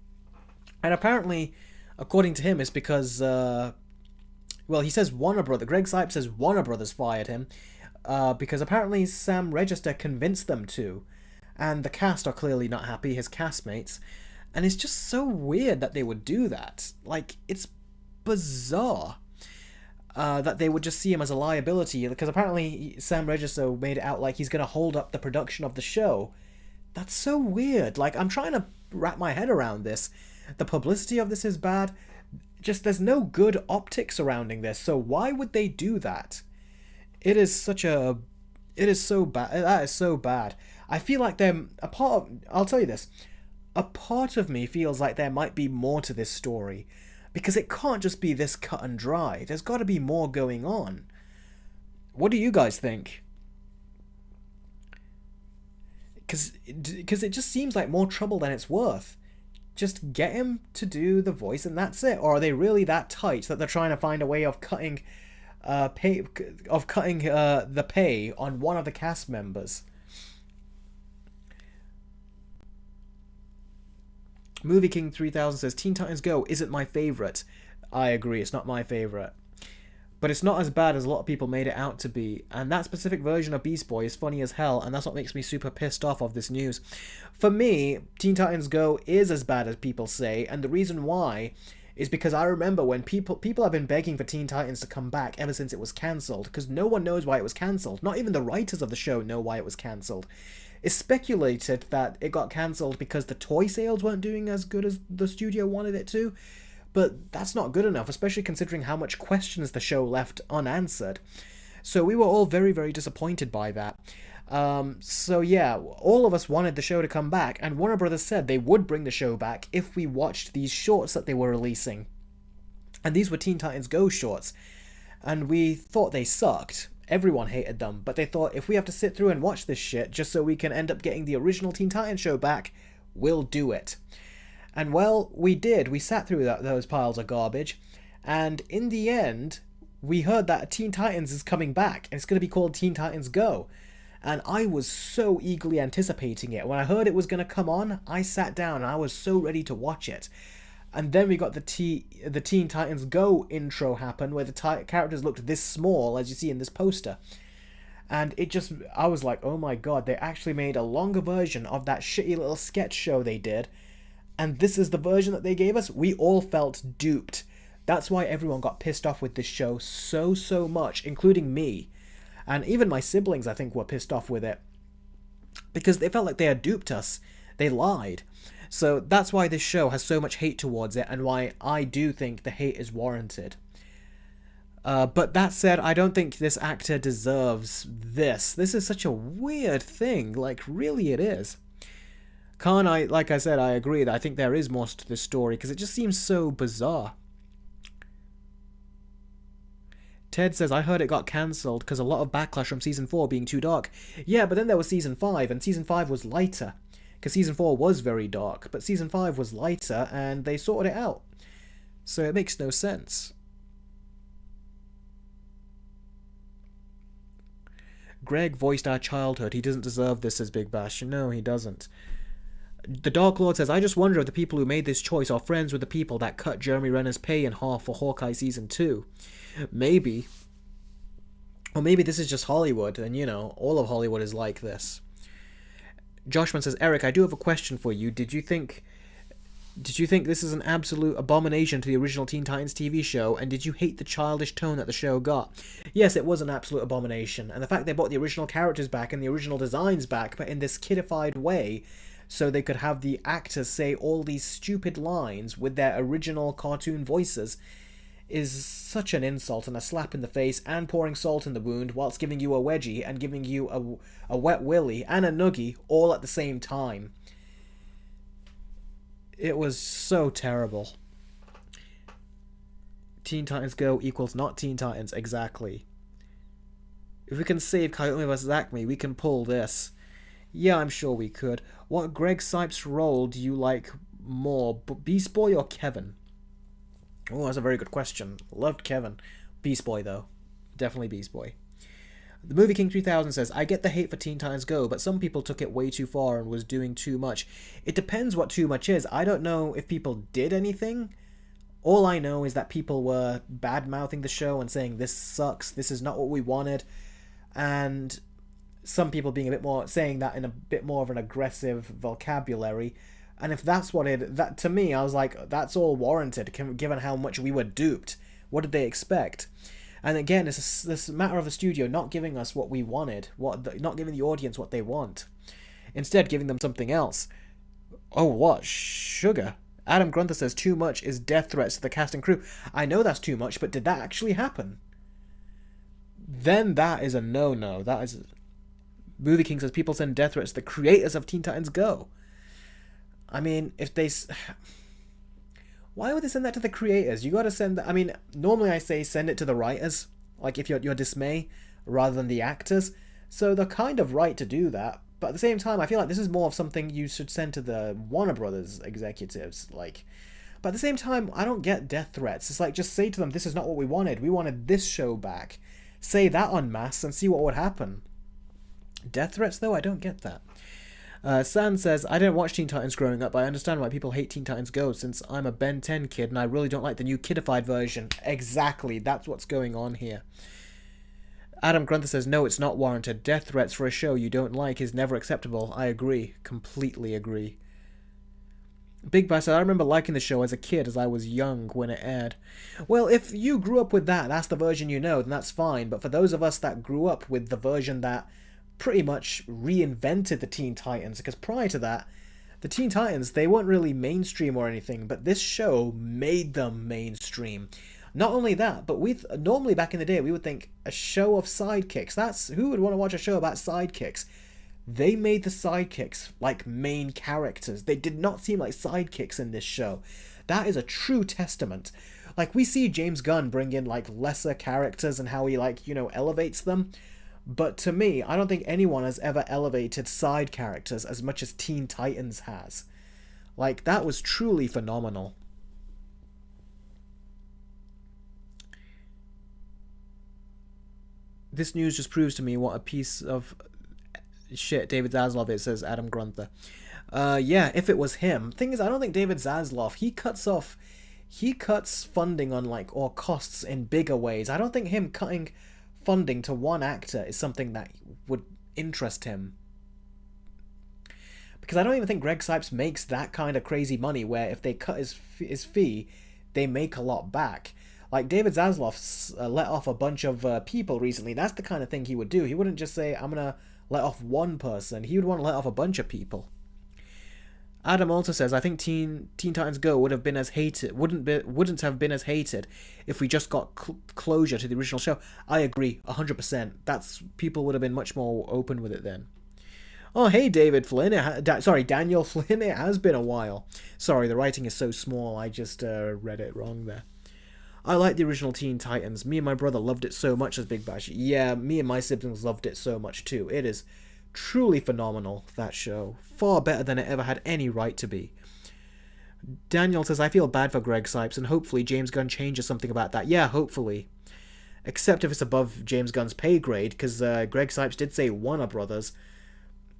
And apparently, according to him, it's because, he says Greg Cipes says Warner Brothers fired him, because apparently Sam Register convinced them to. And the cast are clearly not happy, his castmates. And it's just so weird that they would do that. Like, it's bizarre. That they would just see him as a liability, because apparently Sam Register made it out like he's going to hold up the production of the show. That's so weird. Like, I'm trying to wrap my head around this. The publicity of this is bad. Just there's no good optics surrounding this. So why would they do that? It is such a it is so bad. That is so bad. I feel like them a part of, I'll tell you this. A part of me feels like there might be more to this story because it can't just be this cut and dry. There's got to be more going on. What do you guys think? Because it just seems like more trouble than it's worth. Just get him to do the voice and that's it. Or are they really that tight that they're trying to find a way of cutting the pay on one of the cast members? Movie King 3000 says Teen Titans Go isn't my favorite. I agree, it's not my favorite. But it's not as bad as a lot of people made it out to be. And that specific version of Beast Boy is funny as hell, and that's what makes me super pissed off of this news. For me, Teen Titans Go is as bad as people say, and the reason why is because I remember when people have been begging for Teen Titans to come back ever since it was cancelled, because no one knows why it was cancelled. Not even the writers of the show know why it was cancelled. It's speculated that it got cancelled because the toy sales weren't doing as good as the studio wanted it to, but that's not good enough, especially considering how much questions the show left unanswered. So we were all very, very disappointed by that. So yeah, all of us wanted the show to come back, and Warner Brothers said they would bring the show back if we watched these shorts that they were releasing. And these were Teen Titans Go shorts. And we thought they sucked. Everyone hated them, but they thought if we have to sit through and watch this shit just so we can end up getting the original Teen Titans show back, we'll do it. And well, we did. We sat through those piles of garbage, and in the end, we heard that Teen Titans is coming back, and it's going to be called Teen Titans Go. And I was so eagerly anticipating it. When I heard it was going to come on, I sat down and I was so ready to watch it. And then we got the Teen Titans Go intro happen, where the characters looked this small, as you see in this poster. And I was like, oh my god, they actually made a longer version of that shitty little sketch show they did. And this is the version that they gave us. We all felt duped. That's why everyone got pissed off with this show so much, including me. And even my siblings, I think, were pissed off with it. Because they felt like they had duped us. They lied. So that's why this show has so much hate towards it, and why I do think the hate is warranted. But that said, I don't think this actor deserves this. This is such a weird thing. Like, really it is. Khan, like I said, I agree that I think there is more to this story, because it just seems so bizarre. Ted says, I heard it got cancelled because a lot of backlash from Season 4 being too dark. Yeah, but then there was Season 5, and Season 5 was lighter. Because Season 4 was very dark, but Season 5 was lighter, and they sorted it out. So it makes no sense. Greg voiced our childhood. He doesn't deserve this, says Big Bash. No, he doesn't. The Dark Lord says, I just wonder if the people who made this choice are friends with the people that cut Jeremy Renner's pay in half for Hawkeye Season 2. Maybe. Or maybe this is just Hollywood, and you know, all of Hollywood is like this. Joshman says, Eric, I do have a question for you. Did you think this is an absolute abomination to the original Teen Titans TV show, and did you hate the childish tone that the show got? Yes, it was an absolute abomination, and the fact they brought the original characters back and the original designs back, but in this kidified way, so they could have the actors say all these stupid lines with their original cartoon voices, is such an insult and a slap in the face, and pouring salt in the wound whilst giving you a wedgie and giving you a wet willy and a noogie all at the same time. It was so terrible. Teen Titans Go equals not Teen Titans, exactly. If we can save Coyote vs. Acme, we can pull this. Yeah, I'm sure we could. What Greg Sipes role do you like more, Beast Boy or Kevin? Oh, that's a very good question. Loved Kevin. Beast Boy, though. Definitely Beast Boy. The Movie King 3000 says, I get the hate for Teen Titans Go, but some people took it way too far and was doing too much. It depends what too much is. I don't know if people did anything. All I know is that people were bad-mouthing the show and saying, this sucks, this is not what we wanted. And some people being a bit more, saying that in a bit more of an aggressive vocabulary. And if that's what that to me, I was like, that's all warranted, given how much we were duped. What did they expect? And again, it's this matter of a studio not giving us what we wanted, not giving the audience what they want. Instead, giving them something else. Oh, what? Sugar? Adam Grunther says too much is death threats to the cast and crew. I know that's too much, but did that actually happen? Then that is a no-no. That is... Movie King says people send death threats to the creators of Teen Titans Go. I mean, if they... Why would they send that to the creators? You gotta send that... I mean, normally I say send it to the writers. Like, if you're dismay, rather than the actors. So they're kind of right to do that. But at the same time, I feel like this is more of something you should send to the Warner Brothers executives. Like... But at the same time, I don't get death threats. It's like, just say to them, this is not what we wanted. We wanted this show back. Say that en masse and see what would happen. Death threats, though? I don't get that. San says, I didn't watch Teen Titans growing up, but I understand why people hate Teen Titans Go, since I'm a Ben 10 kid and I really don't like the new kidified version. Exactly, that's what's going on here. Adam Grunther says, no, it's not warranted. Death threats for a show you don't like is never acceptable. I agree. Completely agree. Big Bass said, I remember liking the show as a kid, as I was young when it aired. Well, if you grew up with that, that's the version you know, then that's fine. But for those of us that grew up with the version that pretty much reinvented the Teen Titans, because prior to that, the Teen Titans, they weren't really mainstream or anything, but this show made them mainstream. Not only that, but normally back in the day, we would think a show of sidekicks. Who would want to watch a show about sidekicks? They made the sidekicks like main characters. They did not seem like sidekicks in this show. That is a true testament. Like, we see James Gunn bring in like lesser characters and how he elevates them. But to me, I don't think anyone has ever elevated side characters as much as Teen Titans has. Like, that was truly phenomenal. This news just proves to me what a piece of shit David Zaslav is, says Adam Grunther. Yeah, if it was him. Thing is, I don't think David Zaslav, he cuts funding on or costs in bigger ways. I don't think him cutting funding to one actor is something that would interest him. Because I don't even think Greg Cipes makes that kind of crazy money where if they cut his fee, they make a lot back. Like, David Zaslav let off a bunch of people recently. That's the kind of thing he would do. He wouldn't just say, I'm going to let off one person. He would want to let off a bunch of people. Adam also says, I think Teen Titans Go would have been as hated, wouldn't have been as hated if we just got closure to the original show. I agree, 100%. People would have been much more open with it then. Oh, hey, David Flynn. Daniel Flynn. It has been a while. Sorry, the writing is so small. I just read it wrong there. I like the original Teen Titans. Me and my brother loved it so much as Big Bash. Yeah, me and my siblings loved it so much too. It is truly phenomenal, that show. Far better than it ever had any right to be. Daniel says, I feel bad for Greg Cipes, and hopefully James Gunn changes something about that. Yeah, hopefully. Except if it's above James Gunn's pay grade, because Greg Cipes did say Warner Brothers.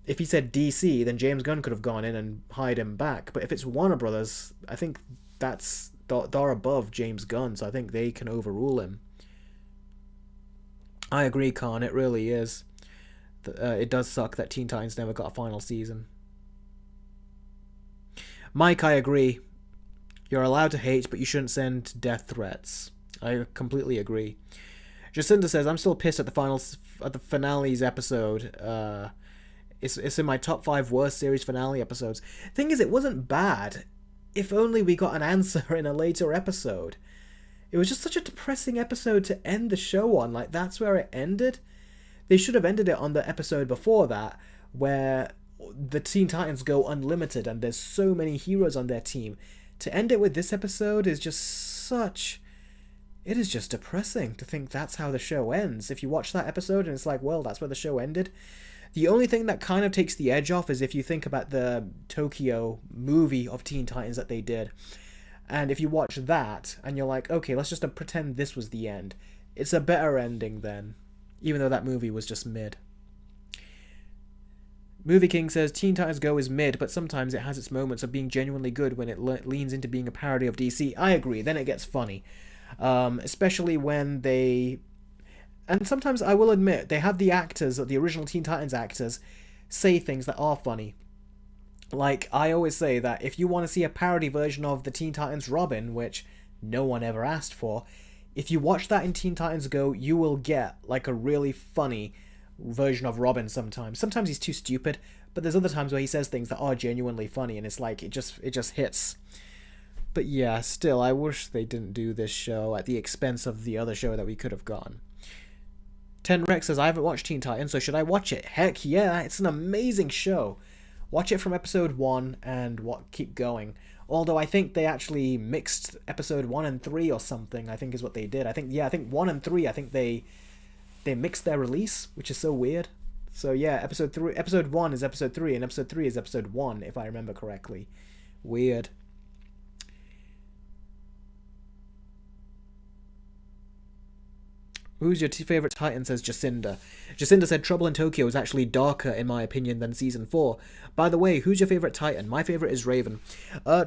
If he said DC, then James Gunn could have gone in and hired him back. But if it's Warner Brothers, I think they're above James Gunn, so I think they can overrule him. I agree, Khan, it really is. It does suck that Teen Titans never got a final season. Mike, I agree. You're allowed to hate, but you shouldn't send death threats. I completely agree. Jacinda says, I'm still pissed at the finale's episode. It's in my top 5 worst series finale episodes. Thing is, it wasn't bad. If only we got an answer in a later episode. It was just such a depressing episode to end the show on. Like, that's where it ended. They should have ended it on the episode before that, where the Teen Titans go unlimited and there's so many heroes on their team. To end it with this episode is just such... It is just depressing to think that's how the show ends. If you watch that episode and it's like, well, that's where the show ended. The only thing that kind of takes the edge off is if you think about the Tokyo movie of Teen Titans that they did. And if you watch that and you're like, okay, let's just pretend this was the end. It's a better ending then. Even though that movie was just mid. Movie King says, Teen Titans Go is mid, but sometimes it has its moments of being genuinely good when it leans into being a parody of DC. I agree, then it gets funny. Especially when they... And sometimes, I will admit, they have the actors, the original Teen Titans actors, say things that are funny. Like, I always say that if you want to see a parody version of the Teen Titans Robin, which no one ever asked for, if you watch that in Teen Titans Go, you will get, like, a really funny version of Robin sometimes. Sometimes he's too stupid, but there's other times where he says things that are genuinely funny, and it's like, it just hits. But yeah, still, I wish they didn't do this show at the expense of the other show that we could have gone. Ten Rex says, I haven't watched Teen Titans, so should I watch it? Heck yeah, it's an amazing show. Watch it from episode 1 and keep going. Although I think they actually mixed episode 1 and 3 or something, I think is what they did. I think 1 and 3, I think they mixed their release, which is so weird. So yeah, episode 1 is episode 3, and episode 3 is episode 1, if I remember correctly. Weird. Who's your favorite Titan, says Jacinda. Jacinda said Trouble in Tokyo is actually darker, in my opinion, than Season 4. By the way, who's your favorite Titan? My favorite is Raven.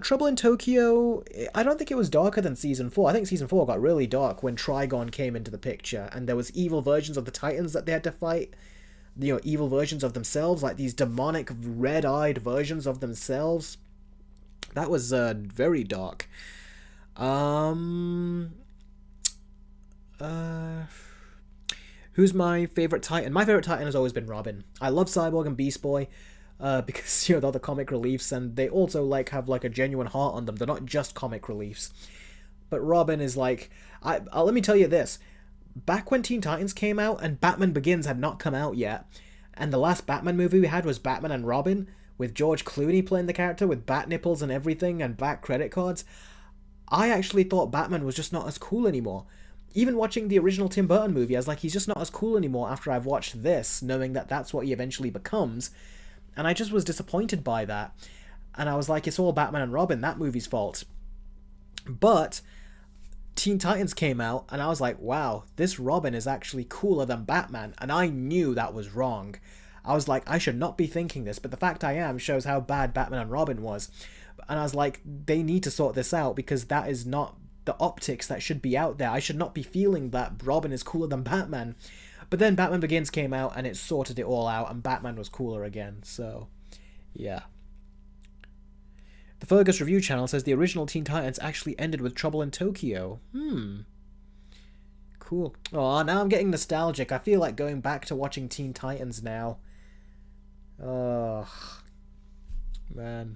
Trouble in Tokyo, I don't think it was darker than Season 4. I think Season 4 got really dark when Trigon came into the picture, and there was evil versions of the Titans that they had to fight. You know, evil versions of themselves, like these demonic, red-eyed versions of themselves. That was very dark. Who's my favorite Titan? My favorite Titan has always been Robin. I love Cyborg and Beast Boy because, you know, they're the comic reliefs, and they also have a genuine heart on them. They're not just comic reliefs. But Robin is let me tell you this. Back when Teen Titans came out and Batman Begins had not come out yet, and the last Batman movie we had was Batman and Robin, with George Clooney playing the character with bat nipples and everything and back credit cards, I actually thought Batman was just not as cool anymore. Even watching the original Tim Burton movie, I was like, he's just not as cool anymore after I've watched this, knowing that that's what he eventually becomes. And I just was disappointed by that. And I was like, it's all Batman and Robin, that movie's fault. But Teen Titans came out, and I was like, wow, this Robin is actually cooler than Batman. And I knew that was wrong. I was like, I should not be thinking this, but the fact I am shows how bad Batman and Robin was. And I was like, they need to sort this out, because that is not the optics that should be out there. I should not be feeling that Robin is cooler than Batman. But then Batman Begins came out and it sorted it all out, and Batman was cooler again. So, yeah. The Fergus Review channel says the original Teen Titans actually ended with Trouble in Tokyo. Cool. Oh, now I'm getting nostalgic. I feel like going back to watching Teen Titans now. Oh, man.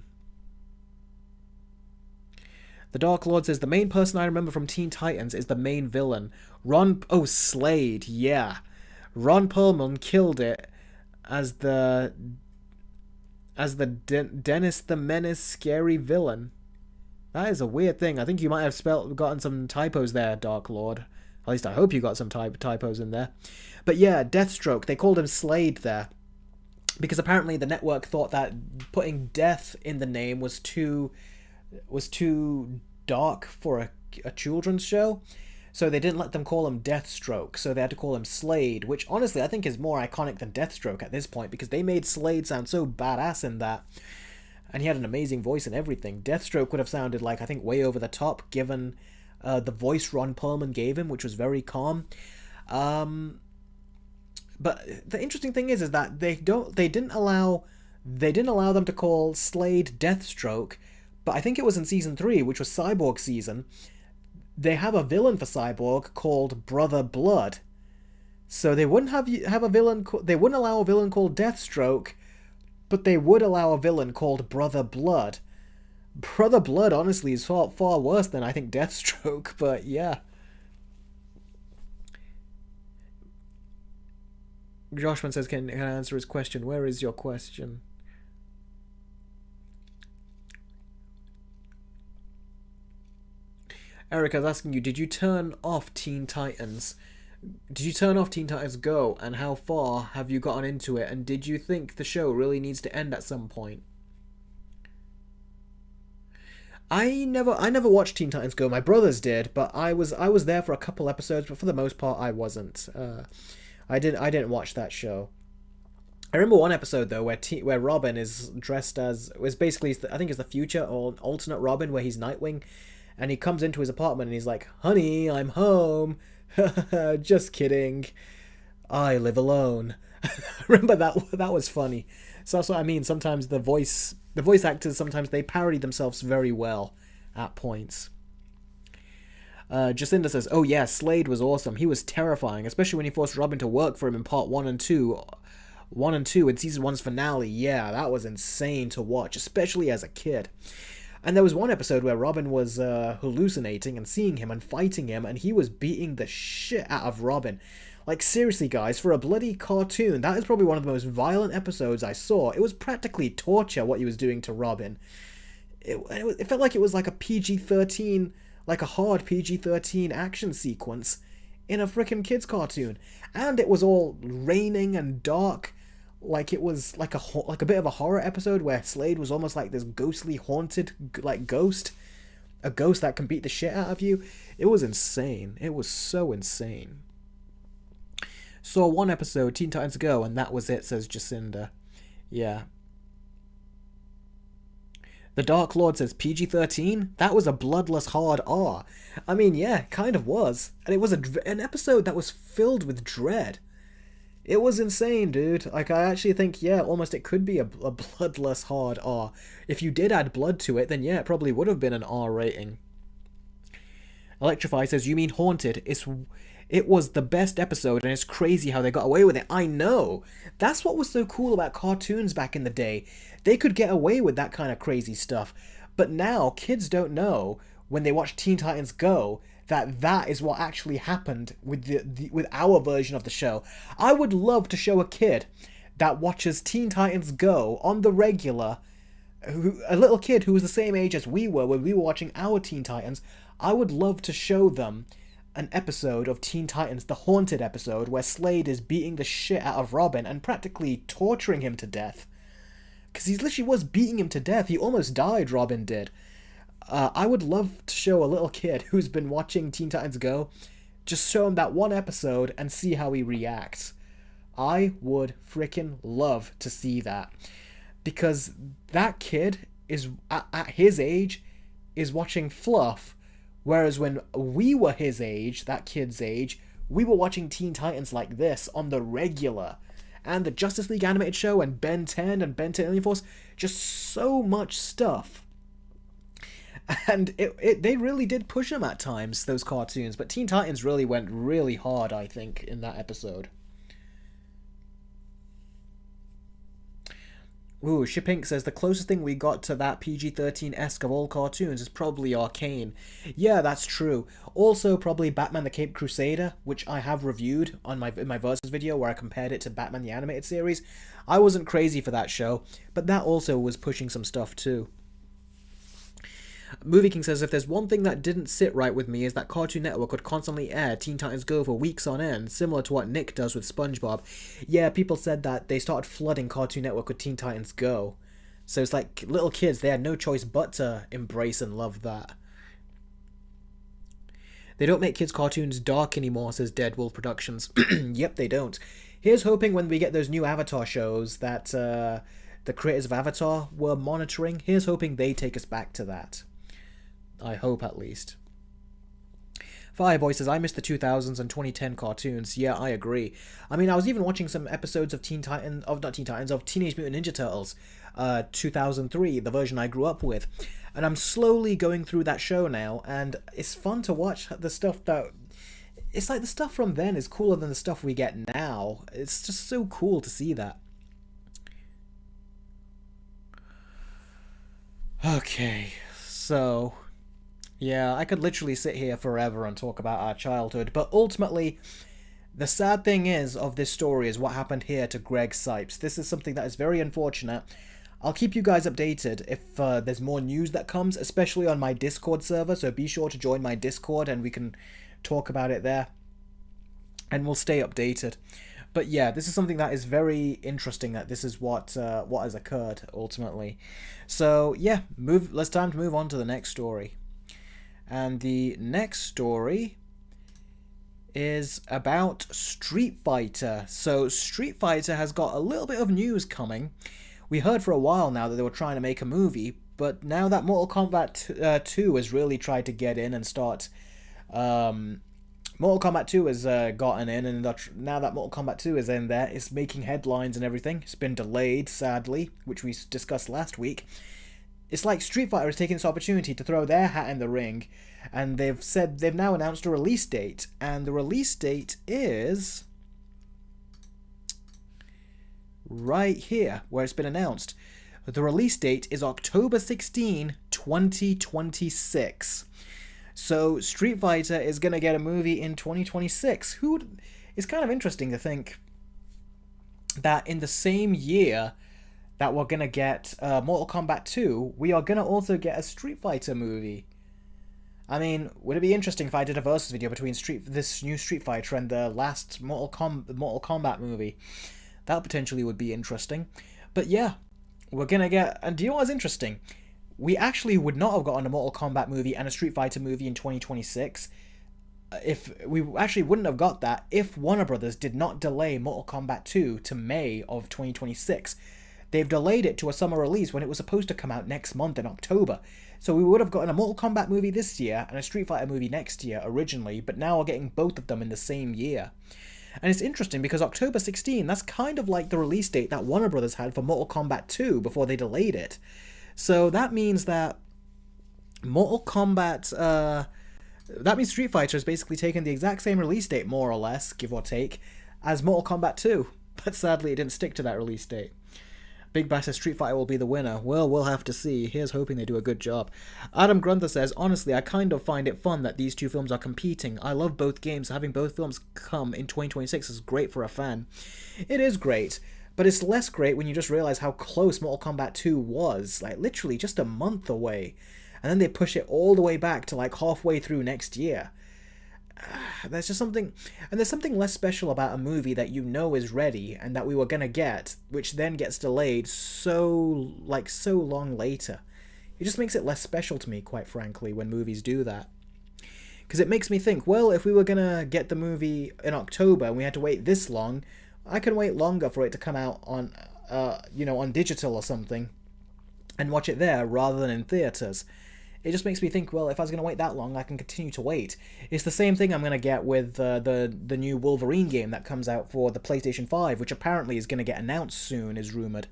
The Dark Lord says, the main person I remember from Teen Titans is the main villain. Slade, yeah. Ron Perlman killed it as the Dennis the Menace scary villain. That is a weird thing. I think you might have gotten some typos there, Dark Lord. At least I hope you got some typos in there. But yeah, Deathstroke, they called him Slade there. Because apparently the network thought that putting death in the name was too dark for a children's show, so they didn't let them call him Deathstroke, so they had to call him Slade, which honestly I think is more iconic than Deathstroke at this point, because they made Slade sound so badass in that, and he had an amazing voice and everything. Deathstroke would have sounded like, I think, way over the top, given the voice Ron Perlman gave him, which was very calm. But the interesting thing is that they didn't allow them to call Slade Deathstroke. But I think it was in Season 3, which was Cyborg season, they have a villain for Cyborg called Brother Blood. So they wouldn't have a villain. They wouldn't allow a villain called Deathstroke, but they would allow a villain called Brother Blood. Brother Blood, honestly, is far worse than I think Deathstroke. But yeah. Joshman says, can I answer his question? Where is your question? Erica's asking you, did you turn off Teen Titans? Did you turn off Teen Titans Go, and how far have you gotten into it? And did you think the show really needs to end at some point? I never watched Teen Titans Go. My brothers did, but I was there for a couple episodes, but for the most part I wasn't. I didn't watch that show. I remember one episode though where Robin is dressed as, was basically, I think it's the future or alternate Robin, where he's Nightwing. And he comes into his apartment and he's like, honey, I'm home. Just kidding. I live alone. Remember that was funny. So that's what I mean. Sometimes the voice actors, sometimes they parody themselves very well at points. Jacinda says, oh yeah, Slade was awesome. He was terrifying, especially when he forced Robin to work for him in part 1 and 2. 1 and 2 in season 1's finale. Yeah, that was insane to watch, especially as a kid. And there was one episode where Robin was hallucinating and seeing him and fighting him, and he was beating the shit out of Robin. Like, seriously, guys, for a bloody cartoon, that is probably one of the most violent episodes I saw. It was practically torture what he was doing to Robin. It felt like it was like a PG-13, like a hard PG-13 action sequence in a frickin' kids cartoon. And it was all raining and dark. Like, it was like a bit of a horror episode where Slade was almost like this ghostly, haunted, like, ghost. A ghost that can beat the shit out of you. It was insane. It was so insane. Saw one episode, Teen Titans Go, and that was it, says Jacinda. Yeah. The Dark Lord says PG-13? That was a bloodless hard R. I mean, yeah, it kind of was. And it was an episode that was filled with dread. It was insane, dude. Like, I actually think, yeah, almost it could be a bloodless hard R. If you did add blood to it, then yeah, it probably would have been an R rating. Electrify says, you mean Haunted? It was the best episode, and it's crazy how they got away with it. I know. That's what was so cool about cartoons back in the day. They could get away with that kind of crazy stuff. But now, kids don't know, when they watch Teen Titans Go, that is what actually happened with with our version of the show. I would love to show a kid that watches Teen Titans Go on the regular, a little kid who was the same age as we were when we were watching our Teen Titans. I would love to show them an episode of Teen Titans, the Haunted episode, where Slade is beating the shit out of Robin and practically torturing him to death. Because he literally was beating him to death. He almost died, Robin did. I would love to show a little kid who's been watching Teen Titans Go, just show him that one episode and see how he reacts. I would freaking love to see that. Because that kid is, at his age, is watching fluff, whereas when we were his age, that kid's age, we were watching Teen Titans like this on the regular. And the Justice League animated show and Ben 10 and Ben 10 Alien Force, just so much stuff. And they really did push them at times, those cartoons. But Teen Titans really went really hard, I think, in that episode. Ooh, Shipink says, the closest thing we got to that PG-13-esque of all cartoons is probably Arcane. Yeah, that's true. Also, probably Batman the Caped Crusader, which I have reviewed in my Versus video, where I compared it to Batman the Animated Series. I wasn't crazy for that show, but that also was pushing some stuff too. Movie King says, if there's one thing that didn't sit right with me is that Cartoon Network would constantly air Teen Titans Go for weeks on end, similar to what Nick does with SpongeBob. Yeah, people said that they started flooding Cartoon Network with Teen Titans Go. So it's like, little kids, they had no choice but to embrace and love that. They don't make kids' cartoons dark anymore, says Deadwolf Productions. Yep, they don't. Here's hoping when we get those new Avatar shows that the creators of Avatar were monitoring. Here's hoping they take us back to that. I hope, at least. Fireboy says, I miss the 2000s and 2010 cartoons. Yeah, I agree. I mean, I was even watching some episodes of Teenage Mutant Ninja Turtles, 2003, the version I grew up with. And I'm slowly going through that show now, and it's fun to watch the stuff that... It's like the stuff from then is cooler than the stuff we get now. It's just so cool to see that. Okay, so... Yeah, I could literally sit here forever and talk about our childhood, but ultimately, the sad thing of this story is what happened here to Greg Sipes. This is something that is very unfortunate. I'll keep you guys updated if there's more news that comes, especially on my Discord server, so be sure to join my Discord and we can talk about it there. And we'll stay updated. But yeah, this is something that is very interesting, that this is what has occurred, ultimately. So yeah, time to move on to the next story. And the next story is about Street Fighter. So Street Fighter has got a little bit of news coming. We heard for a while now that they were trying to make a movie, but now that Mortal Kombat 2 has really tried to get in and start... Mortal Kombat 2 has gotten in, and now that Mortal Kombat 2 is in there, it's making headlines and everything. It's been delayed, sadly, which we discussed last week. It's like Street Fighter is taking this opportunity to throw their hat in the ring, and they've now announced a release date, and the release date is right here, where it's been announced. The release date is October 16, 2026. So Street Fighter is going to get a movie in 2026. It's kind of interesting to think that in the same year that we're going to get Mortal Kombat 2, we are going to also get a Street Fighter movie. I mean, would it be interesting if I did a versus video between this new Street Fighter and the last Mortal Kombat movie? That potentially would be interesting. But yeah, we're going to get... And do you know what's interesting? We actually would not have gotten a Mortal Kombat movie and a Street Fighter movie in 2026. If we actually wouldn't have got that if Warner Brothers did not delay Mortal Kombat 2 to May of 2026. They've delayed it to a summer release when it was supposed to come out next month in October. So we would have gotten a Mortal Kombat movie this year and a Street Fighter movie next year originally, but now we're getting both of them in the same year. And it's interesting because October 16, that's kind of like the release date that Warner Brothers had for Mortal Kombat 2 before they delayed it. So that means that Mortal Kombat, that means Street Fighter has basically taken the exact same release date, more or less, give or take, as Mortal Kombat 2. But sadly, it didn't stick to that release date. Big Bass says Street Fighter will be the winner. Well, we'll have to see. Here's hoping they do a good job. Adam Grunther says, honestly, I kind of find it fun that these two films are competing. I love both games. Having both films come in 2026 is great for a fan. It is great. But it's less great when you just realize how close Mortal Kombat 2 was. Like, literally just a month away. And then they push it all the way back to, like, halfway through next year. There's just something... And there's something less special about a movie that you know is ready and that we were gonna get, which then gets delayed so long later. It just makes it less special to me, quite frankly, when movies do that. Because it makes me think, well, if we were gonna get the movie in October and we had to wait this long... I can wait longer for it to come out on, on digital or something, and watch it there rather than in theaters. It just makes me think, well, if I was going to wait that long, I can continue to wait. It's the same thing I'm going to get with the new Wolverine game that comes out for the PlayStation 5, which apparently is going to get announced soon, is rumored.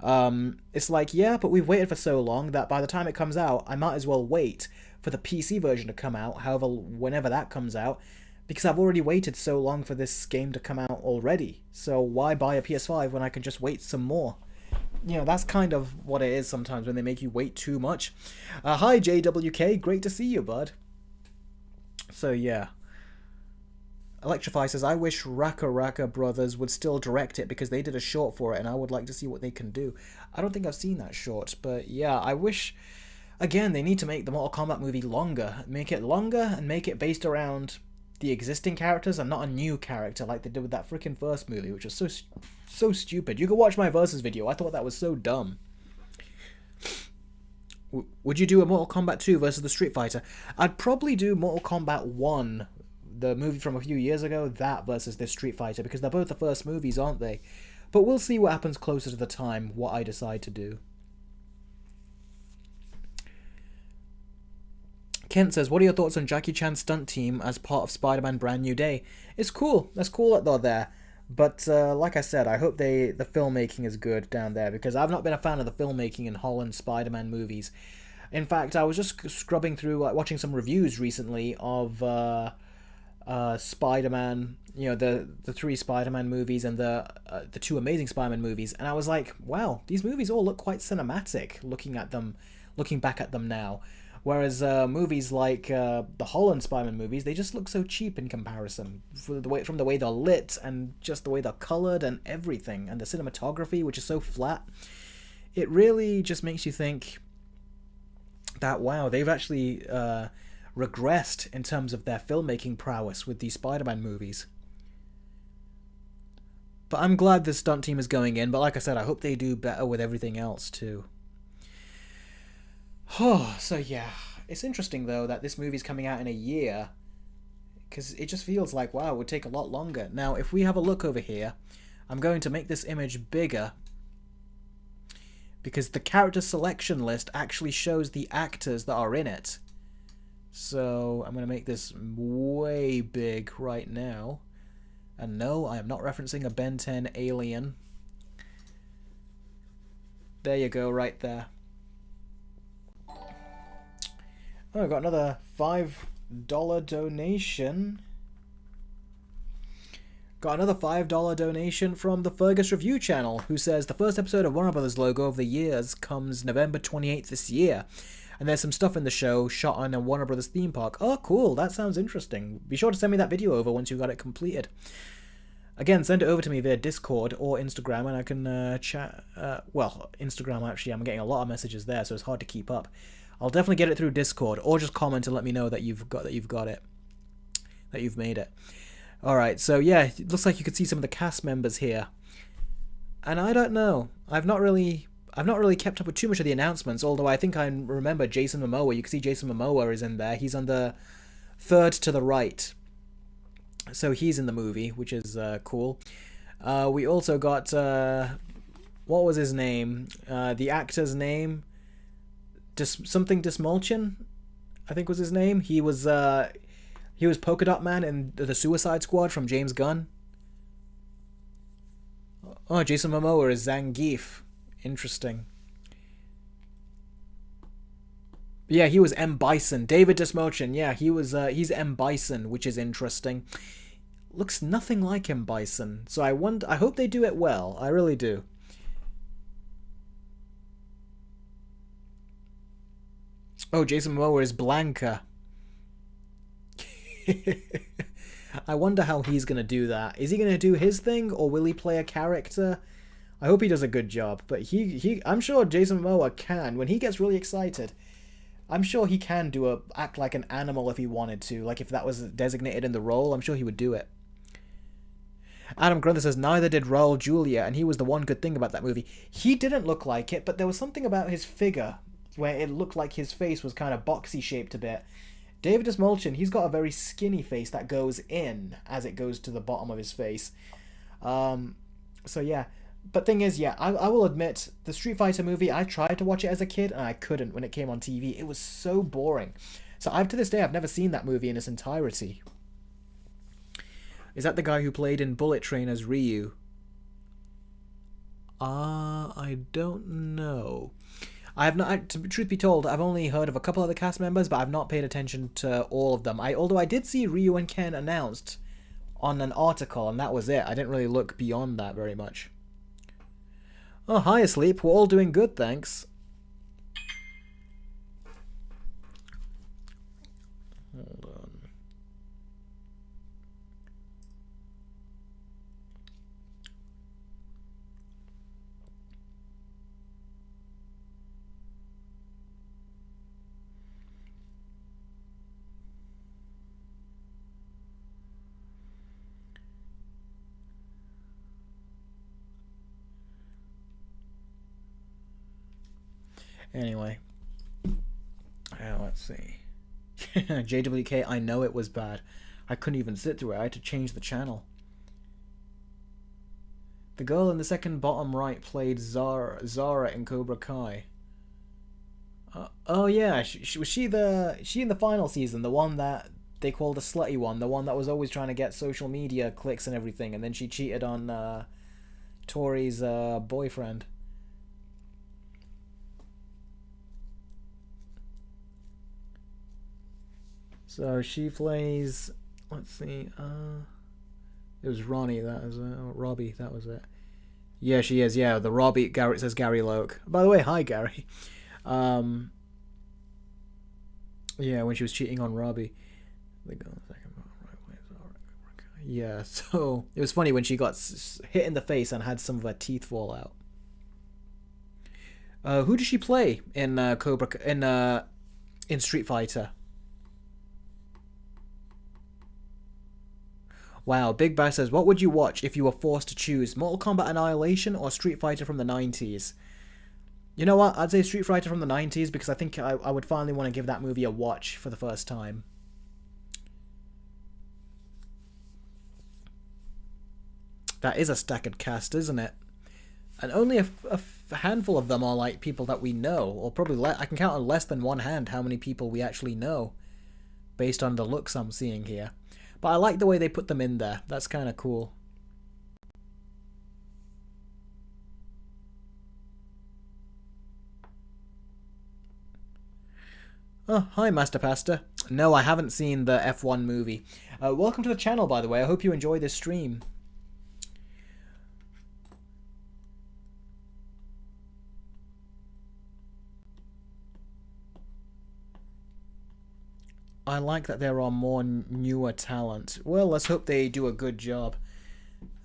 It's like, yeah, but we've waited for so long that by the time it comes out, I might as well wait for the PC version to come out, however, whenever that comes out, because I've already waited so long for this game to come out already. So why buy a PS5 when I can just wait some more? You know, that's kind of what it is sometimes when they make you wait too much. Hi, JWK. Great to see you, bud. So, yeah. Electrify says, I wish Raka Raka Brothers would still direct it because they did a short for it and I would like to see what they can do. I don't think I've seen that short, but yeah, I wish... Again, they need to make the Mortal Kombat movie longer. Make it longer and make it based around... the existing characters and not a new character like they did with that freaking first movie, which was so stupid. You can watch my versus video. I thought that was so dumb. Would you do a Mortal Kombat 2 versus the Street Fighter? I'd probably do Mortal Kombat 1, the movie from a few years ago, that versus this Street Fighter, because they're both the first movies, aren't they? But we'll see what happens closer to the time, what I decide to do. Kent says, what are your thoughts on Jackie Chan's stunt team as part of Spider-Man Brand New Day? It's cool. That's cool that they're there. But like I said, I hope the filmmaking is good down there, because I've not been a fan of the filmmaking in Holland Spider-Man movies. In fact, I was just scrubbing through, watching some reviews recently of Spider-Man, the three Spider-Man movies and the two Amazing Spider-Man movies, and I was like, wow, these movies all look quite cinematic looking back at them now. Whereas movies like the Holland Spider-Man movies, they just look so cheap in comparison. From the way they're lit and just the way they're coloured and everything. And the cinematography, which is so flat. It really just makes you think that, wow, they've actually regressed in terms of their filmmaking prowess with these Spider-Man movies. But I'm glad this stunt team is going in. But like I said, I hope they do better with everything else too. Oh, so yeah, it's interesting though that this movie's coming out in a year, because it just feels like, wow, it would take a lot longer. Now, if we have a look over here, I'm going to make this image bigger, because the character selection list actually shows the actors that are in it. So I'm going to make this way big right now. And no, I am not referencing a Ben 10 alien. There you go, right there. Oh, I got another $5 donation. Got another $5 donation from the Fergus Review channel, who says the first episode of Warner Brothers Logo of the Years comes November 28th this year. And there's some stuff in the show shot on a Warner Brothers theme park. Oh, cool. That sounds interesting. Be sure to send me that video over once you've got it completed. Again, send it over to me via Discord or Instagram, and I can chat. Well, Instagram, actually, I'm getting a lot of messages there, so it's hard to keep up. I'll definitely get it through Discord, or just comment and let me know that you've got it, that you've made it. All right, so yeah, it looks like you could see some of the cast members here, and I don't know. I've not really kept up with too much of the announcements, although I think I remember Jason Momoa. You can see Jason Momoa is in there. He's on the third to the right. So he's in the movie, which is cool. We also got, what was his name? The actor's name? Something Dismulchin, I think was his name. He was Polka Dot Man in the Suicide Squad from James Gunn. Oh, Jason Momoa is Zangief. Interesting. Yeah, he was M. Bison. David Dismulchin, yeah, he's M. Bison, which is interesting. Looks nothing like M. Bison, so I hope they do it well. I really do. Oh, Jason Momoa is Blanca. I wonder how he's gonna do that. Is he gonna do his thing, or will he play a character? I hope he does a good job, but I'm sure Jason Momoa can. When he gets really excited, I'm sure he can act like an animal if he wanted to. Like if that was designated in the role, I'm sure he would do it. Adam Grunther says, neither did Raul Julia, and he was the one good thing about that movie. He didn't look like it, but there was something about his figure where it looked like his face was kind of boxy shaped a bit. David Dismulchin, he's got a very skinny face that goes in as it goes to the bottom of his face. So yeah. But thing is, yeah, I will admit, the Street Fighter movie, I tried to watch it as a kid, and I couldn't when it came on TV. It was so boring. So to this day, I've never seen that movie in its entirety. Is that the guy who played in Bullet Train as Ryu? I don't know. I have not, truth be told, I've only heard of a couple of the cast members, but I've not paid attention to all of them. Although I did see Ryu and Ken announced on an article, and that was it. I didn't really look beyond that very much. Oh, hi, Asleep. We're all doing good, thanks. Hold on. Anyway, let's see. JWK, I know it was bad. I couldn't even sit through it. I had to change the channel. The girl in the second bottom right played Zara in Cobra Kai. Oh yeah, was she in the final season? The one that they called the slutty one, the one that was always trying to get social media clicks and everything, and then she cheated on Tori's boyfriend. So she plays, let's see, it was Ronnie, that was Robbie, that was it. Yeah, she is, yeah, the Robbie, Garrett says Gary Loke. By the way, hi Gary. Yeah, when she was cheating on Robbie. Yeah, so it was funny when she got hit in the face and had some of her teeth fall out. Who did she play in in Street Fighter? Wow, Big Bass says, what would you watch if you were forced to choose? Mortal Kombat Annihilation or Street Fighter from the 90s? You know what? I'd say Street Fighter from the 90s because I think I would finally want to give that movie a watch for the first time. That is a stacked cast, isn't it? And only a handful of them are like people that we know, or probably I can count on less than one hand how many people we actually know based on the looks I'm seeing here. But I like the way they put them in there. That's kind of cool. Oh, hi, Master Pasta. No, I haven't seen the F1 movie. Welcome to the channel, by the way. I hope you enjoy this stream. I like that there are more newer talent. Well, let's hope they do a good job.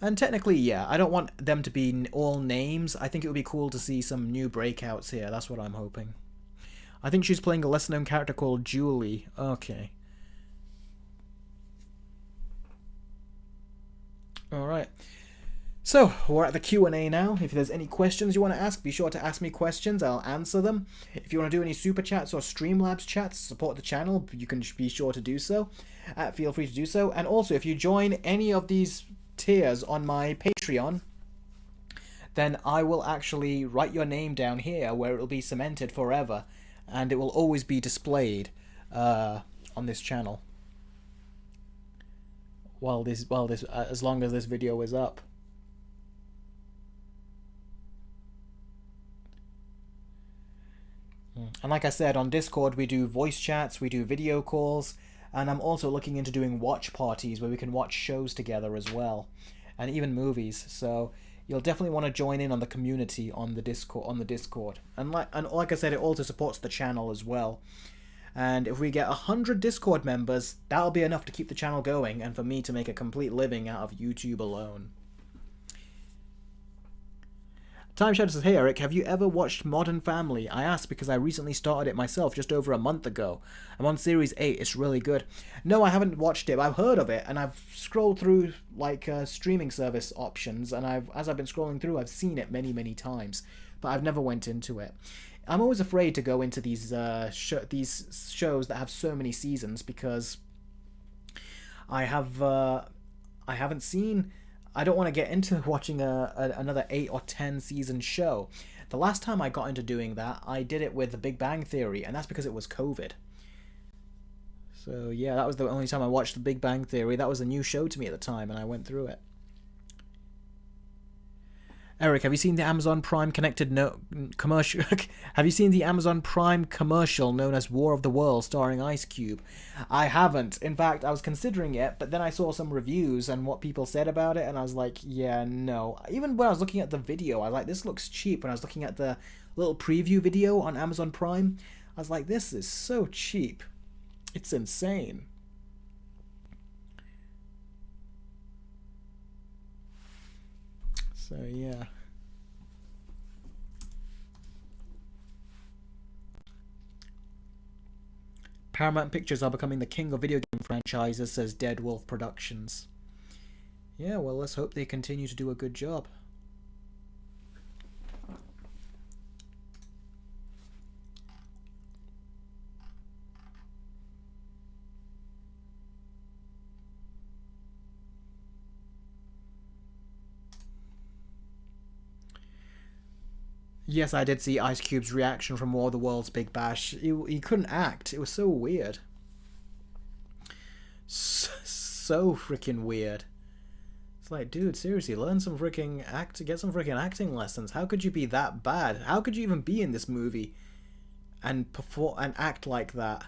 And technically, yeah, I don't want them to be all names. I think it would be cool to see some new breakouts here. That's what I'm hoping. I think she's playing a lesser-known character called Julie. Okay. Alright. So, we're at the Q&A now. If there's any questions you want to ask, be sure to ask me questions. I'll answer them. If you want to do any Super Chats or Streamlabs chats, support the channel, you can be sure to do so. Feel free to do so. And also, if you join any of these tiers on my Patreon, then I will actually write your name down here where it will be cemented forever. And it will always be displayed on this channel. As long as this video is up. And like I said, on Discord we do voice chats, we do video calls, and I'm also looking into doing watch parties where we can watch shows together as well, and even movies. So you'll definitely want to join in on the community on the Discord. And like I said, it also supports the channel as well. And if we get 100 Discord members, that'll be enough to keep the channel going and for me to make a complete living out of YouTube alone. Time Shadow says, "Hey Eric, have you ever watched Modern Family? I asked because I recently started it myself just over a month ago. I'm on series 8, it's really good." No, I haven't watched it, but I've heard of it, and I've scrolled through like streaming service options, and as I've been scrolling through, I've seen it many times, but I've never went into it. I'm always afraid to go into these shows that have so many seasons because I haven't seen. I don't want to get into watching another 8 or 10 season show. The last time I got into doing that, I did it with The Big Bang Theory, and that's because it was COVID. So yeah, that was the only time I watched The Big Bang Theory. That was a new show to me at the time, and I went through it. Eric, have you seen the Amazon Prime connected commercial? Have you seen the Amazon Prime commercial known as War of the Worlds starring Ice Cube? I haven't. In fact, I was considering it, but then I saw some reviews and what people said about it, and I was like, yeah, no. Even when I was looking at the video, I was like, this looks cheap. When I was looking at the little preview video on Amazon Prime, I was like, this is so cheap. It's insane. So yeah. Paramount Pictures are becoming the king of video game franchises, says Dead Wolf Productions. Yeah, well, let's hope they continue to do a good job. Yes, I did see Ice Cube's reaction from War of the Worlds Big Bash. He couldn't act. It was so weird. So freaking weird. It's like, dude, seriously, learn some freaking get some freaking acting lessons. How could you be that bad? How could you even be in this movie and perform and act like that?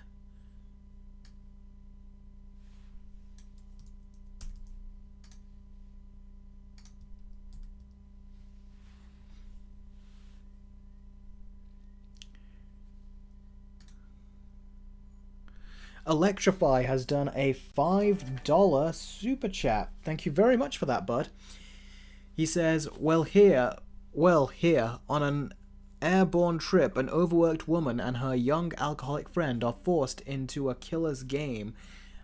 Electrify has done a $5 super chat. Thank you very much for that, bud. He says, well here, on an airborne trip, an overworked woman and her young alcoholic friend are forced into a killer's game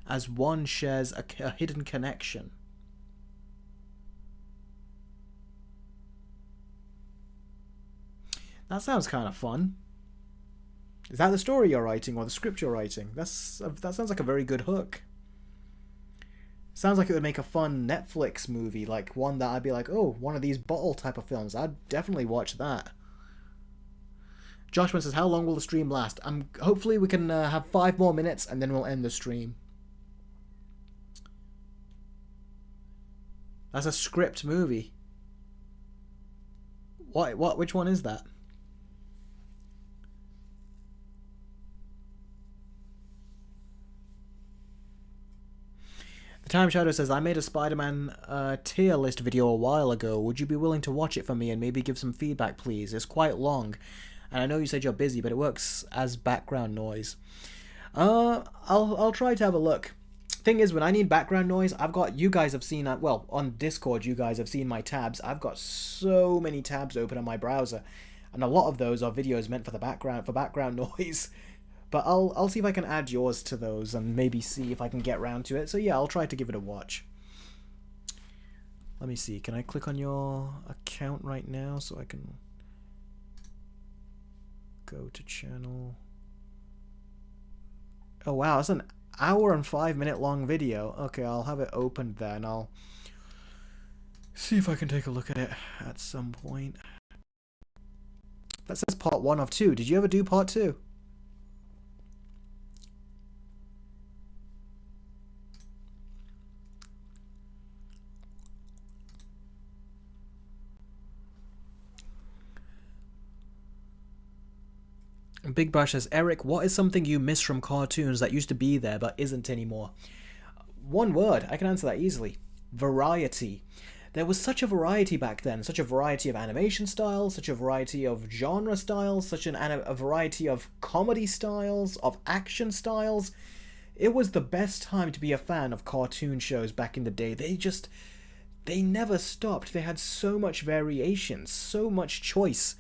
as one shares a hidden connection. That sounds kind of fun. Is that the story you're writing or the script you're writing? That sounds like a very good hook. Sounds like it would make a fun Netflix movie, like one that I'd be like, oh, one of these bottle type of films. I'd definitely watch that. Joshua says, how long will the stream last? Hopefully we can have 5 more minutes and then we'll end the stream. That's a script movie. What? Which one is that? Time Shadow says, I made a Spider-Man tier list video a while ago. Would you be willing to watch it for me and maybe give some feedback, please? It's quite long, and I know you said you're busy, but it works as background noise. I'll try to have a look. Thing is, when I need background noise, I've got, you guys have seen, well, on Discord, you guys have seen my tabs. I've got so many tabs open on my browser, and a lot of those are videos meant for the background noise. But I'll see if I can add yours to those and maybe see if I can get round to it. So yeah, I'll try to give it a watch. Let me see. Can I click on your account right now so I can go to channel? Oh wow, that's an hour and 5-minute long video. Okay, I'll have it opened there and I'll see if I can take a look at it at some point. That says part 1 of 2. Did you ever do part 2? Big Bash says, Eric, what is something you miss from cartoons that used to be there but isn't anymore? One word, I can answer that easily. Variety. There was such a variety back then, such a variety of animation styles, such a variety of genre styles, such a variety of comedy styles, of action styles. It was the best time to be a fan of cartoon shows back in the day. They never stopped. They had so much variation, so much choice,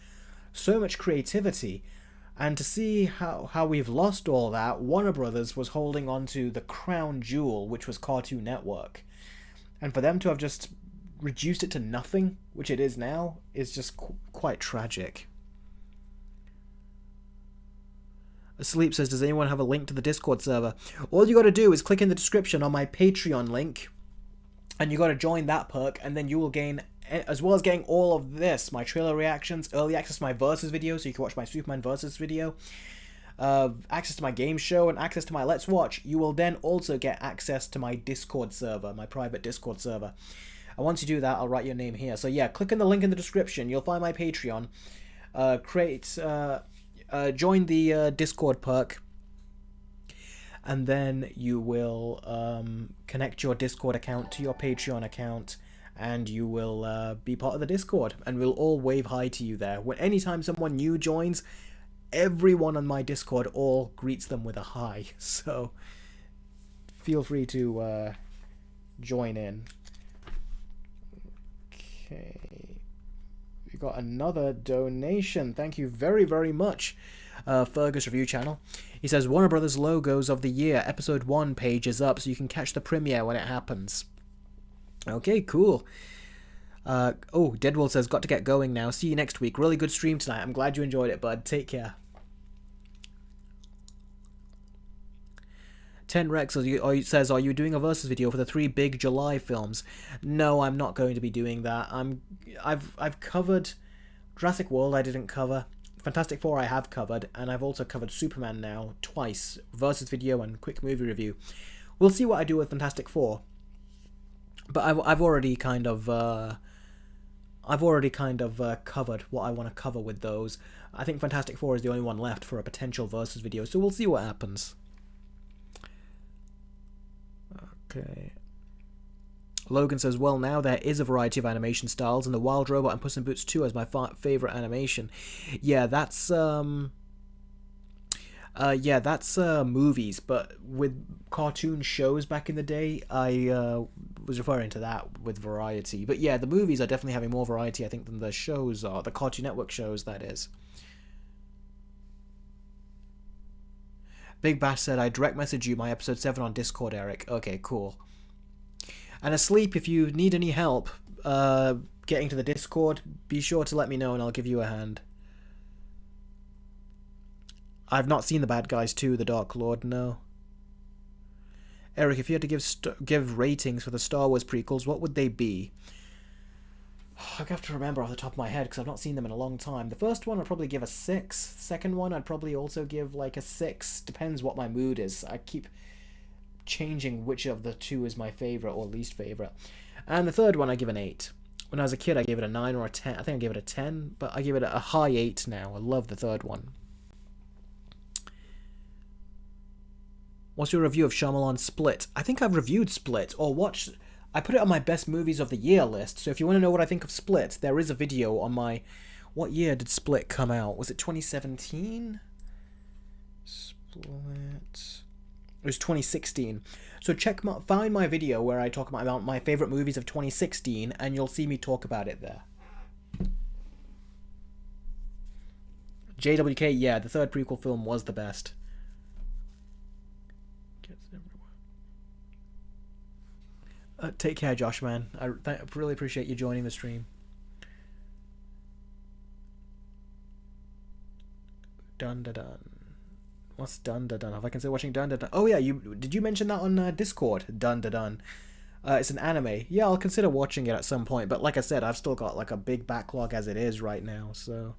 so much creativity. And to see how we've lost all that, Warner Brothers was holding on to the crown jewel, which was Cartoon Network. And for them to have just reduced it to nothing, which it is now, is just quite tragic. Asleep says, does anyone have a link to the Discord server? All you gotta do is click in the description on my Patreon link, and you gotta join that perk, and then you will gain, as well as getting all of this, my trailer reactions, early access to my Versus video, so you can watch my Superman Versus video, access to my game show, and access to my Let's Watch. You will then also get access to my Discord server, my private Discord server. And once you do that, I'll write your name here. So yeah, click on the link in the description. You'll find my Patreon. Join the Discord perk. And then you will connect your Discord account to your Patreon account, and you will be part of the Discord, and we'll all wave hi to you there. Anytime someone new joins, everyone on my Discord all greets them with a hi, so feel free to join in. Okay, we got another donation. Thank you very, very much, Fergus Review Channel. He says, Warner Brothers Logos of the Year, Episode 1 page is up, so you can catch the premiere when it happens. Okay, cool. Oh, Deadwall says, got to get going now. See you next week. Really good stream tonight. I'm glad you enjoyed it, bud. Take care. 10 Rex says, are you doing a Versus video for the 3 big July films? No, I'm not going to be doing that. I've covered Jurassic World. I didn't cover. Fantastic Four I have covered, and I've also covered Superman now twice. Versus video and quick movie review. We'll see what I do with Fantastic Four. But I've already kind of covered what I want to cover with those. I think Fantastic Four is the only one left for a potential Versus video, so we'll see what happens. Okay. Logan says, well, now there is a variety of animation styles, and The Wild Robot and Puss in Boots 2 is my favourite animation. Yeah, that's movies, but with cartoon shows back in the day, I was referring to that with variety. But yeah, the movies are definitely having more variety, I think, than the shows are. The Cartoon Network shows, that is. Big Bash said, I direct message you my episode 7 on Discord, Eric. Okay, cool. And Asleep, if you need any help getting to the Discord, be sure to let me know and I'll give you a hand. I've not seen The Bad Guys 2, The Dark Lord, no. Eric, if you had to give ratings for the Star Wars prequels, what would they be? I'd have to remember off the top of my head because I've not seen them in a long time. The first one I'd probably give a 6. Second one I'd probably also give like a 6. Depends what my mood is. I keep changing which of the two is my favourite or least favourite. And the third one I give an 8. When I was a kid I gave it a 9 or a 10. I think I gave it a 10, but I give it a high 8 now. I love the third one. What's your review of Shyamalan's Split? I think I've reviewed Split or watched... I put it on my best movies of the year list, so if you want to know what I think of Split, there is a video on my... What year did Split come out? Was it 2017? Split. It was 2016. So find my video where I talk about my favorite movies of 2016, and you'll see me talk about it there. JWK, yeah, the third prequel film was the best. Take care, Josh, man. I really appreciate you joining the stream. Dun dun dun. What's dun dun dun? Have I considered watching dun dun dun? Oh yeah, did you mention that on Discord? Dun dun dun. It's an anime. Yeah, I'll consider watching it at some point. But like I said, I've still got like a big backlog as it is right now. So.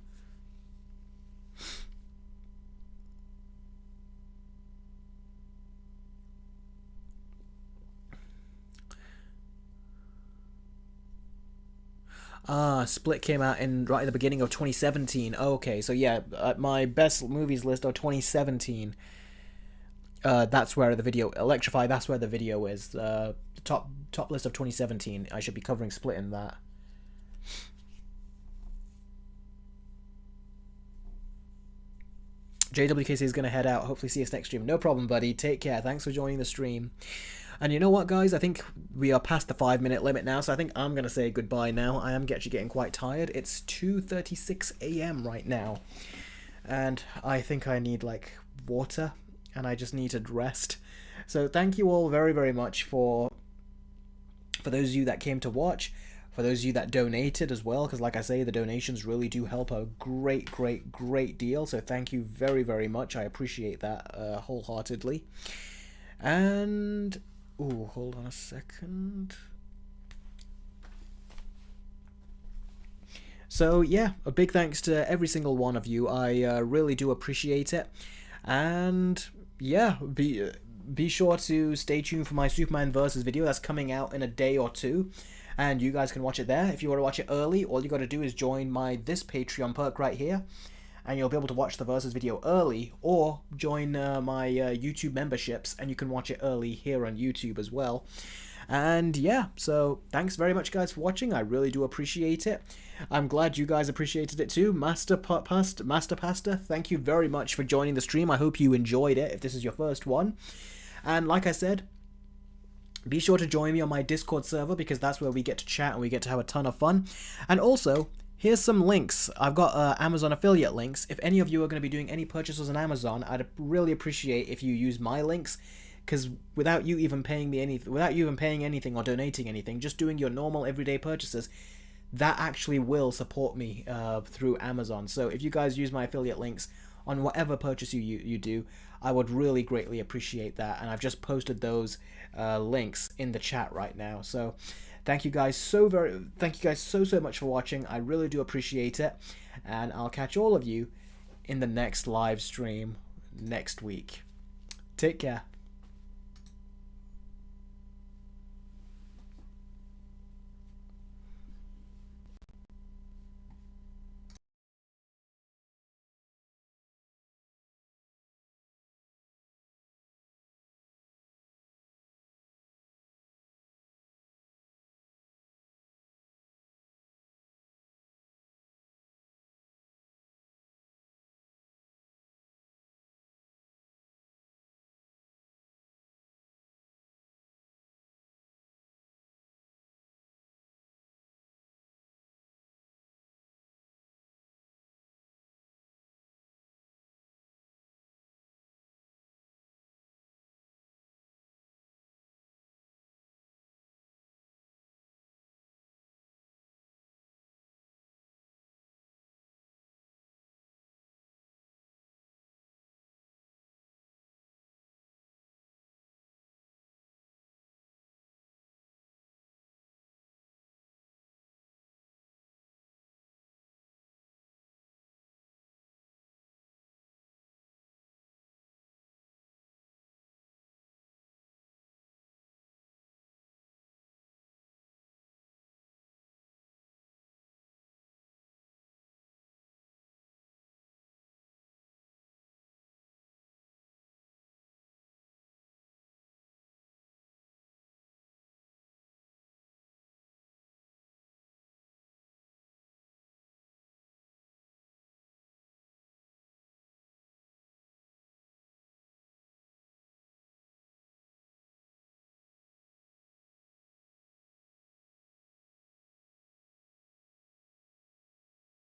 Split came out right at the beginning of 2017. Okay, so yeah, my best movies list of 2017. That's where the video Electrify. That's where the video is. The top list of 2017. I should be covering Split in that. JWKC is gonna head out. Hopefully, see us next stream. No problem, buddy. Take care. Thanks for joining the stream. And you know what, guys? I think we are past the 5-minute limit now, so I think I'm going to say goodbye now. I am actually getting quite tired. It's 2:36 a.m. right now. And I think I need, like, water, and I just need to rest. So thank you all very, very much for those of you that came to watch, for those of you that donated as well, because like I say, the donations really do help a great, great, great deal. So thank you very, very much. I appreciate that wholeheartedly. And... ooh, hold on a second. So yeah, a big thanks to every single one of you. I really do appreciate it. And yeah, be sure to stay tuned for my Superman Versus video that's coming out in a day or two. And you guys can watch it there. If you want to watch it early, all you got to do is join this Patreon perk right here. And you'll be able to watch the Versus video early, or join my YouTube memberships, and you can watch it early here on YouTube as well. And yeah, so thanks very much, guys, for watching. I really do appreciate it. I'm glad you guys appreciated it too. Master Pasta, thank you very much for joining the stream. I hope you enjoyed it, if this is your first one. And like I said, be sure to join me on my Discord server, because that's where we get to chat and we get to have a ton of fun. And also, here's some links. I've got Amazon affiliate links. If any of you are going to be doing any purchases on Amazon, I'd really appreciate if you use my links, because without you even paying anything or donating anything, just doing your normal everyday purchases, that actually will support me through Amazon. So if you guys use my affiliate links on whatever purchase you do, I would really greatly appreciate that. And I've just posted those links in the chat right now. So thank you guys so much for watching. I really do appreciate it, and I'll catch all of you in the next live stream next week. Take care.